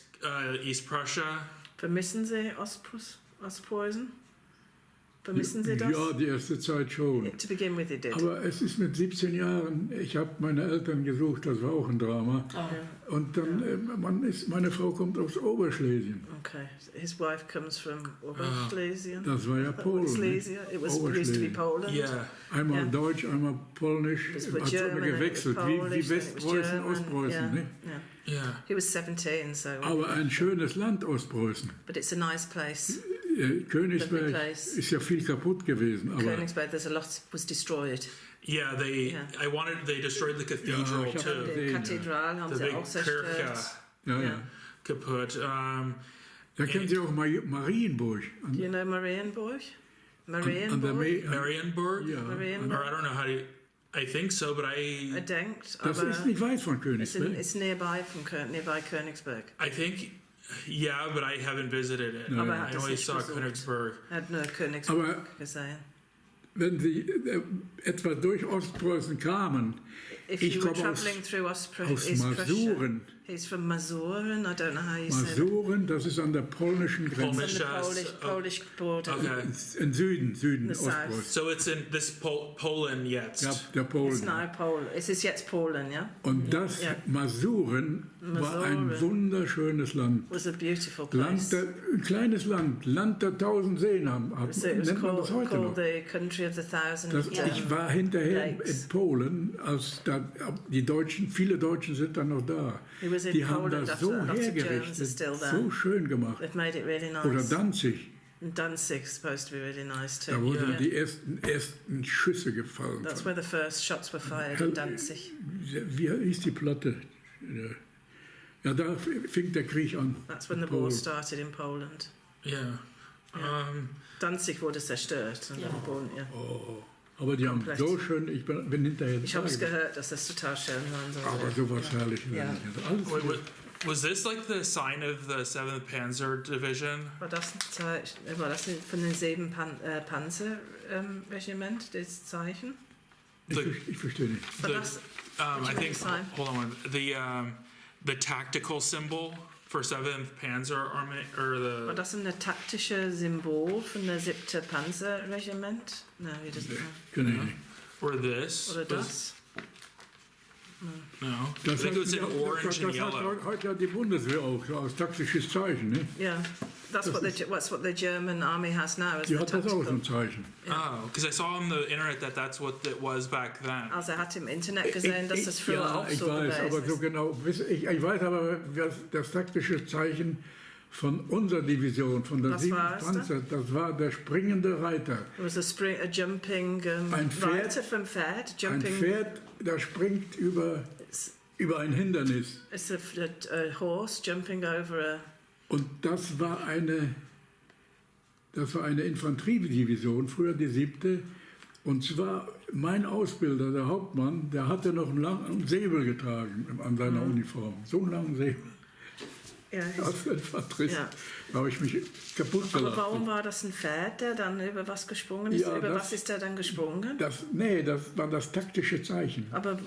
Speaker 2: East Prussia?
Speaker 1: Vermissen Sie Ostpreußen? Vermissen Sie das?
Speaker 5: Ja, die erste Zeit schon.
Speaker 1: To begin with, it did.
Speaker 5: Aber es ist mit 17 Jahren, ich habe meine Eltern gesucht, das war auch ein Drama.
Speaker 1: Oh.
Speaker 5: Und dann, meine Frau kommt aus Oberschlesien.
Speaker 1: Okay, his wife comes from Oberschlesien.
Speaker 5: Das war ja Polen.
Speaker 1: Schlesien. It used to be Poland.
Speaker 2: Yeah.
Speaker 5: Einmal Deutsch, einmal Polnisch.
Speaker 1: It
Speaker 5: Hat
Speaker 1: was
Speaker 5: so
Speaker 1: German,
Speaker 5: gewechselt,
Speaker 1: and it was Polish,
Speaker 5: wie Westpreußen,
Speaker 1: then it was German.
Speaker 5: Ostpreußen. Ne?
Speaker 2: Yeah.
Speaker 1: He was 17, so.
Speaker 5: Aber ein schönes Land, Ostpreußen.
Speaker 1: But it's a nice place.
Speaker 5: Königsberg
Speaker 1: Lovely place.
Speaker 5: ist ja viel kaputt gewesen. Aber
Speaker 1: Königsberg, there's a lot was destroyed.
Speaker 2: Yeah, they destroyed the cathedral
Speaker 5: ich hab
Speaker 2: too.
Speaker 5: gesehen.
Speaker 1: Die Kathedrale haben
Speaker 2: The
Speaker 1: sie
Speaker 2: big
Speaker 1: auch zerstört.
Speaker 5: ja.
Speaker 2: Kaputt.
Speaker 5: Da kennen Sie auch Marienburg.
Speaker 1: Do you know Marienburg?
Speaker 5: An der
Speaker 2: Marienburg?
Speaker 5: Ja.
Speaker 1: Marienburg?
Speaker 2: Or I don't know how to. I think so, but
Speaker 1: I denkt,
Speaker 5: Das
Speaker 1: aber
Speaker 5: ist nicht weit von
Speaker 1: it's
Speaker 5: Königsberg.
Speaker 1: nearby Königsberg.
Speaker 2: I think, yeah, but I haven't visited it.
Speaker 5: No.
Speaker 1: Aber
Speaker 2: I
Speaker 1: hat das
Speaker 2: only
Speaker 1: nicht
Speaker 2: saw
Speaker 1: besucht.
Speaker 2: Königsberg.
Speaker 1: Er hat nur Königsberg
Speaker 5: Aber-
Speaker 1: gesehen.
Speaker 5: Wenn Sie etwa durch Ostpreußen kamen,
Speaker 1: If
Speaker 5: ich
Speaker 1: you were
Speaker 5: komme aus
Speaker 1: travelling through
Speaker 5: aus
Speaker 1: East Prussia,
Speaker 5: Masuren.
Speaker 1: he's from Masuren, I don't know how you say it.
Speaker 5: Masuren, das ist an der polnischen Grenze.
Speaker 2: Polish.
Speaker 1: On the Polish border.
Speaker 2: Okay.
Speaker 5: Im Süden,
Speaker 1: The south.
Speaker 5: Ostpreußen.
Speaker 2: So it's in this Poland yet.
Speaker 5: Ja, der
Speaker 1: It's
Speaker 5: Polen.
Speaker 1: now Poland. Es ist jetzt Polen, ja?
Speaker 5: Und das
Speaker 1: Ja.
Speaker 5: Masuren war ein
Speaker 1: Masuren.
Speaker 5: wunderschönes Land.
Speaker 1: Was a beautiful place.
Speaker 5: Ein kleines Land der 1000 Seen haben.
Speaker 1: So it was
Speaker 5: Nennt man das heute
Speaker 1: called
Speaker 5: noch.
Speaker 1: the country of the thousand.
Speaker 5: Ich war hinterher
Speaker 1: Lakes.
Speaker 5: in Polen, als viele Deutschen sind dann noch da.
Speaker 1: He was in
Speaker 5: Die haben
Speaker 1: Poland
Speaker 5: das
Speaker 1: after
Speaker 5: so
Speaker 1: lots of Germans are
Speaker 5: hergerichtet,
Speaker 1: still there.
Speaker 5: so schön gemacht.
Speaker 1: They've made it really nice.
Speaker 5: Oder Danzig,
Speaker 1: And Danzig's supposed to be really nice too.
Speaker 5: da wurden
Speaker 2: Ja.
Speaker 5: die ersten Schüsse gefallen.
Speaker 1: That's where the first shots were fired in Danzig.
Speaker 5: Wie hieß die Platte? Ja, da fing der Krieg an.
Speaker 1: That's when the
Speaker 5: Polen.
Speaker 1: war started in Poland.
Speaker 2: Yeah.
Speaker 1: Danzig wurde zerstört. Und dann Polen, ja.
Speaker 5: Aber die haben
Speaker 1: Komplett.
Speaker 5: so schön, ich bin hinterher.
Speaker 1: Ich habe es gehört, dass das total schön waren soll.
Speaker 5: Aber sowas Herrliches.
Speaker 1: Ja.
Speaker 5: Alles
Speaker 2: Was this like the sign of the 7th Panzer Division?
Speaker 1: War das von den 7 Panzerregiment, das Zeichen?
Speaker 5: ich verstehe nicht.
Speaker 1: War
Speaker 2: The-
Speaker 1: das,
Speaker 2: I think.
Speaker 1: sign?
Speaker 2: Hold on. The tactical symbol for 7th Panzer Army or
Speaker 1: war
Speaker 2: the.
Speaker 1: das ein taktisches Symbol von der 7. Panzerregiment? Nein, wie das
Speaker 5: Kenne ich nicht.
Speaker 2: Or this?
Speaker 1: Oder das?
Speaker 2: No. I
Speaker 5: Das
Speaker 2: think it was in
Speaker 5: hat-
Speaker 2: orange
Speaker 5: das
Speaker 2: and
Speaker 5: hat
Speaker 2: yellow.
Speaker 5: heute ja die Bundeswehr auch, so als taktisches Zeichen. Ne?
Speaker 1: Yeah, that's what the German army has now. Is
Speaker 5: Die
Speaker 1: the
Speaker 5: hat das auch so
Speaker 1: tactical.
Speaker 5: ein Zeichen.
Speaker 2: Oh, because I saw on the internet that that's what it was back then.
Speaker 1: Also er hat im Internet gesehen, dass das früher
Speaker 5: ja,
Speaker 1: auch
Speaker 5: ich
Speaker 1: so
Speaker 5: weiß, aber
Speaker 1: gewesen
Speaker 5: so
Speaker 1: ist.
Speaker 5: genau, ich weiß aber, das taktische Zeichen von unserer Division, von der
Speaker 1: Was
Speaker 5: 7.
Speaker 1: war es da?
Speaker 5: Panzer, das war der springende Reiter.
Speaker 1: It was a jumping
Speaker 5: Ein Pferd-
Speaker 1: Reiter vom Pferd,
Speaker 5: Ein
Speaker 1: jumping.
Speaker 5: Pferd, das springt über ein Hindernis.
Speaker 1: It's a horse jumping over a.
Speaker 5: Und das war eine Infanteriedivision, früher die 7. Und zwar mein Ausbilder, der Hauptmann, der hatte noch einen langen Säbel getragen an seiner Uniform. So einen langen Säbel.
Speaker 1: Ja,
Speaker 5: Das war trist.
Speaker 1: Ja.
Speaker 5: Da habe ich mich kaputt
Speaker 1: aber
Speaker 5: gelacht.
Speaker 1: warum war das ein Pferd, der dann über was gesprungen ist?
Speaker 5: Ja,
Speaker 1: Über
Speaker 5: das-
Speaker 1: was ist er dann gesprungen?
Speaker 5: Das war das taktische Zeichen.
Speaker 1: Aber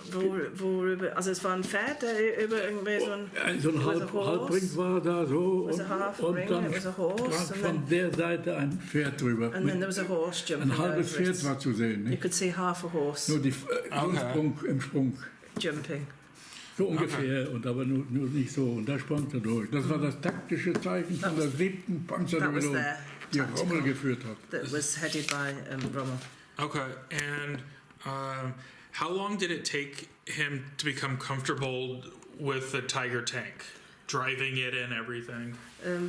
Speaker 1: worüber? Also es war ein Pferd, der über irgendwie so ein.
Speaker 5: So ein
Speaker 1: was a horse?
Speaker 5: Halbring war da so
Speaker 1: Was a half
Speaker 5: und
Speaker 1: ring,
Speaker 5: dann
Speaker 1: it was a horse,
Speaker 5: war
Speaker 1: and
Speaker 5: von der Seite ein Pferd drüber.
Speaker 1: And then there was a horse jumping
Speaker 5: Ein halbes
Speaker 1: over
Speaker 5: Pferd
Speaker 1: it.
Speaker 5: war zu sehen.
Speaker 1: You
Speaker 5: Nicht?
Speaker 1: could see half a horse
Speaker 5: Nur im Sprung.
Speaker 1: jumping.
Speaker 5: So ungefähr, und aber nur nicht so. Und da sprang er durch. Das war das taktische Zeichen von der 7. Panzerdivision,
Speaker 1: their
Speaker 5: die
Speaker 1: tactical.
Speaker 5: Rommel geführt hat.
Speaker 1: That was headed by Rommel.
Speaker 2: Okay, and how long did it take him to become comfortable with the Tiger tank, driving it and everything?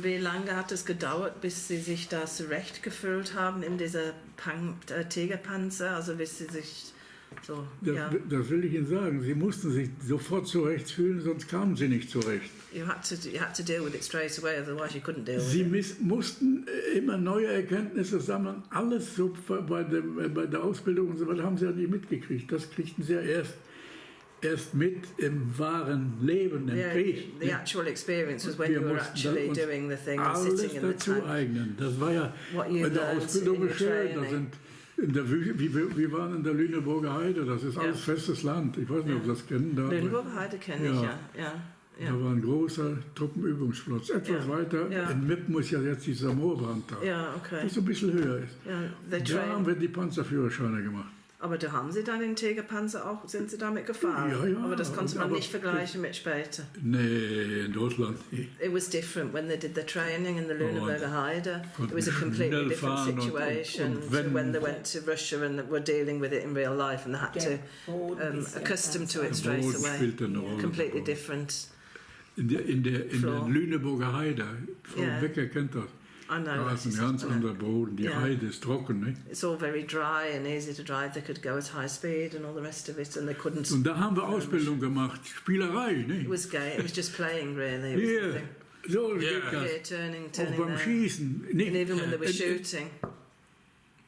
Speaker 1: Wie lange hat es gedauert, bis Sie sich da zurechtgefühlt haben in dieser Tigerpanzer? Also bis Sie sich so, ja.
Speaker 5: Das will ich Ihnen sagen. Sie mussten sich sofort zurechtfühlen, sonst kamen sie nicht zurecht.
Speaker 1: You had to deal with it straight away, otherwise you couldn't deal with
Speaker 5: Sie
Speaker 1: it.
Speaker 5: mussten immer neue Erkenntnisse sammeln. Alles so bei der Ausbildung und so weiter haben sie ja nicht mitgekriegt. Das kriegten sie ja erst mit im wahren Leben, im
Speaker 1: Yeah,
Speaker 5: Krieg.
Speaker 1: the actual experience was when
Speaker 5: Wir
Speaker 1: you were
Speaker 5: mussten
Speaker 1: actually
Speaker 5: uns
Speaker 1: doing the thing and
Speaker 5: alles
Speaker 1: sitting in the
Speaker 5: dazu
Speaker 1: tank.
Speaker 5: eignen. Das war ja
Speaker 1: What you
Speaker 5: bei der
Speaker 1: learned
Speaker 5: Ausbildung
Speaker 1: in your
Speaker 5: beschert. Da
Speaker 1: training.
Speaker 5: sind Wir waren in der Lüneburger Heide, das ist alles festes Land. Ich weiß nicht, ob Sie das kennen. Da,
Speaker 1: Lüneburger Heide kenne ich, ja.
Speaker 5: Da war ein großer Truppenübungsplatz. Etwas weiter, in Meppen muss ja jetzt dieser Moorband da, das so ein bisschen höher ist. Da haben wir die Panzerführerscheine gemacht.
Speaker 1: Aber da haben Sie dann den Tigerpanzer auch, sind Sie damit gefahren?
Speaker 5: Ja.
Speaker 1: Aber das konnte man nicht vergleichen mit später.
Speaker 5: Nee, in Deutschland nicht.
Speaker 1: It was different when they did the training in the Lüneburger Heide. It was a completely different situation to when they went to Russia and were dealing with it in real life and they had to accustom to it straight away. Completely different.
Speaker 5: In der Lüneburger Heide, Frau Becker kennt das.
Speaker 1: I know.
Speaker 5: Da ist ein ganz anderer Boden. Die Heide ist trocken, nicht?
Speaker 1: It's all very dry and easy to drive. They could go at high speed and all the rest of it, and they couldn't.
Speaker 5: Und da haben wir Ausbildung gemacht, Spielerei, nicht?
Speaker 1: It was gay. It was just playing, really.
Speaker 5: Hier, so geht das.
Speaker 1: Yeah, turning
Speaker 5: Auch beim
Speaker 1: there.
Speaker 5: Schießen. Nicht?
Speaker 1: And even when they were shooting,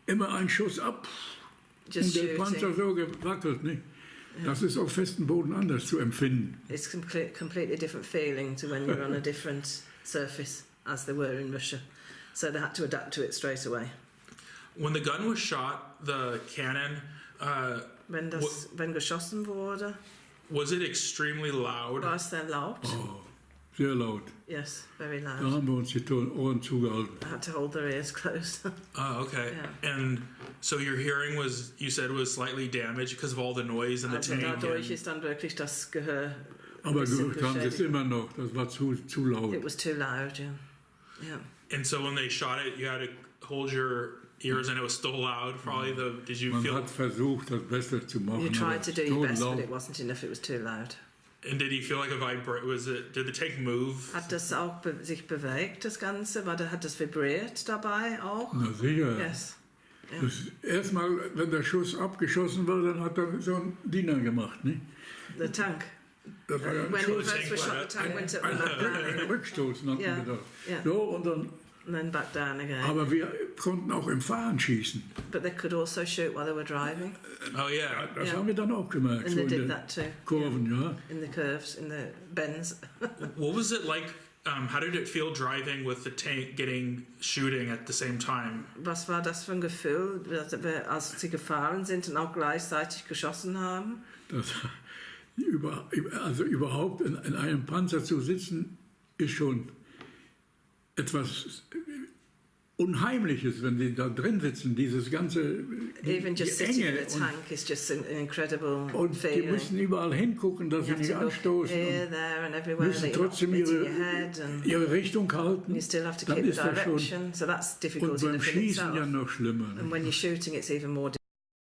Speaker 5: Immer ein Schuss ab
Speaker 1: just
Speaker 5: und der Panzer
Speaker 1: shooting.
Speaker 5: so gewackelt, nicht? Das ist auf festem Boden anders zu empfinden.
Speaker 1: It's completely different feeling to when you're on a different surface, as they were in Russia. So they had to adapt to it straight away.
Speaker 2: When the gun was shot, the cannon,
Speaker 1: Wenn geschossen wurde,
Speaker 2: was it extremely loud?
Speaker 1: war es sehr laut?
Speaker 5: Oh, sehr laut.
Speaker 1: Yes, very
Speaker 5: Da
Speaker 1: loud.
Speaker 5: haben wir uns die Ohren zugehalten.
Speaker 1: I had to hold their ears closed.
Speaker 2: Oh, okay.
Speaker 1: Yeah.
Speaker 2: And so your hearing was, you said, was slightly damaged because of all the noise in the
Speaker 1: Also
Speaker 2: tank.
Speaker 1: dadurch ist dann wirklich das Gehör
Speaker 5: Aber
Speaker 1: bisschen
Speaker 5: gehört haben sie es
Speaker 1: beschädigt.
Speaker 5: immer noch. Das war zu laut.
Speaker 1: It was too loud, yeah.
Speaker 2: And so when they shot it, you had to hold your ears and it was still loud. Probably did you
Speaker 5: Man
Speaker 2: feel?
Speaker 5: hat versucht, das Besser zu machen.
Speaker 1: You tried to do your
Speaker 5: so
Speaker 1: best,
Speaker 5: laut.
Speaker 1: but it wasn't enough. It was too loud.
Speaker 2: And did you feel like a vibrate? Did the tank move?
Speaker 1: Hat das auch sich bewegt, das Ganze? Hat das vibriert dabei auch?
Speaker 5: Na sicher.
Speaker 1: Yes.
Speaker 5: Erstmal, wenn der Schuss abgeschossen war, dann hat er so einen Diener gemacht. Nicht?
Speaker 1: The tank.
Speaker 5: Das war ja ein
Speaker 1: When
Speaker 5: Schuss.
Speaker 1: first we shot, the tank went up and back
Speaker 5: Ein
Speaker 1: down.
Speaker 5: Rückstoß, nannten
Speaker 1: Ja,
Speaker 5: wir das.
Speaker 1: ja.
Speaker 5: So, und dann,
Speaker 1: And then back down again.
Speaker 5: aber wir konnten auch im Fahren schießen.
Speaker 1: But they could also shoot while they were driving.
Speaker 2: Oh yeah.
Speaker 5: Das
Speaker 1: Ja.
Speaker 5: haben wir dann auch gemerkt.
Speaker 1: And
Speaker 5: So
Speaker 1: they
Speaker 5: in
Speaker 1: did
Speaker 5: den
Speaker 1: that too.
Speaker 5: Kurven, ja.
Speaker 1: In the curves, in the bends.
Speaker 2: What was it like? How did it feel driving with the tank shooting at the same time?
Speaker 1: Was war das für ein Gefühl, als sie gefahren sind und auch gleichzeitig geschossen haben?
Speaker 5: Das, also überhaupt in einem Panzer zu sitzen, ist schon etwas Unheimliches, wenn sie da drin sitzen, dieses ganze
Speaker 1: Even
Speaker 5: die
Speaker 1: just sitting in
Speaker 5: Enge.
Speaker 1: a tank is just an incredible
Speaker 5: Und die
Speaker 1: feeling.
Speaker 5: müssen überall hingucken, dass
Speaker 1: You
Speaker 5: sie
Speaker 1: have
Speaker 5: nicht
Speaker 1: to look
Speaker 5: anstoßen.
Speaker 1: here,
Speaker 5: Und
Speaker 1: there and everywhere.
Speaker 5: müssen
Speaker 1: That you're not
Speaker 5: trotzdem
Speaker 1: hitting your head and
Speaker 5: ihre Richtung halten.
Speaker 1: you still have to
Speaker 5: Dann
Speaker 1: keep the
Speaker 5: ist das schon.
Speaker 1: direction. So that's difficult
Speaker 5: Und
Speaker 1: in
Speaker 5: beim
Speaker 1: and of
Speaker 5: Schießen ja
Speaker 1: itself.
Speaker 5: noch schlimmer.
Speaker 1: And when you're shooting, it's even more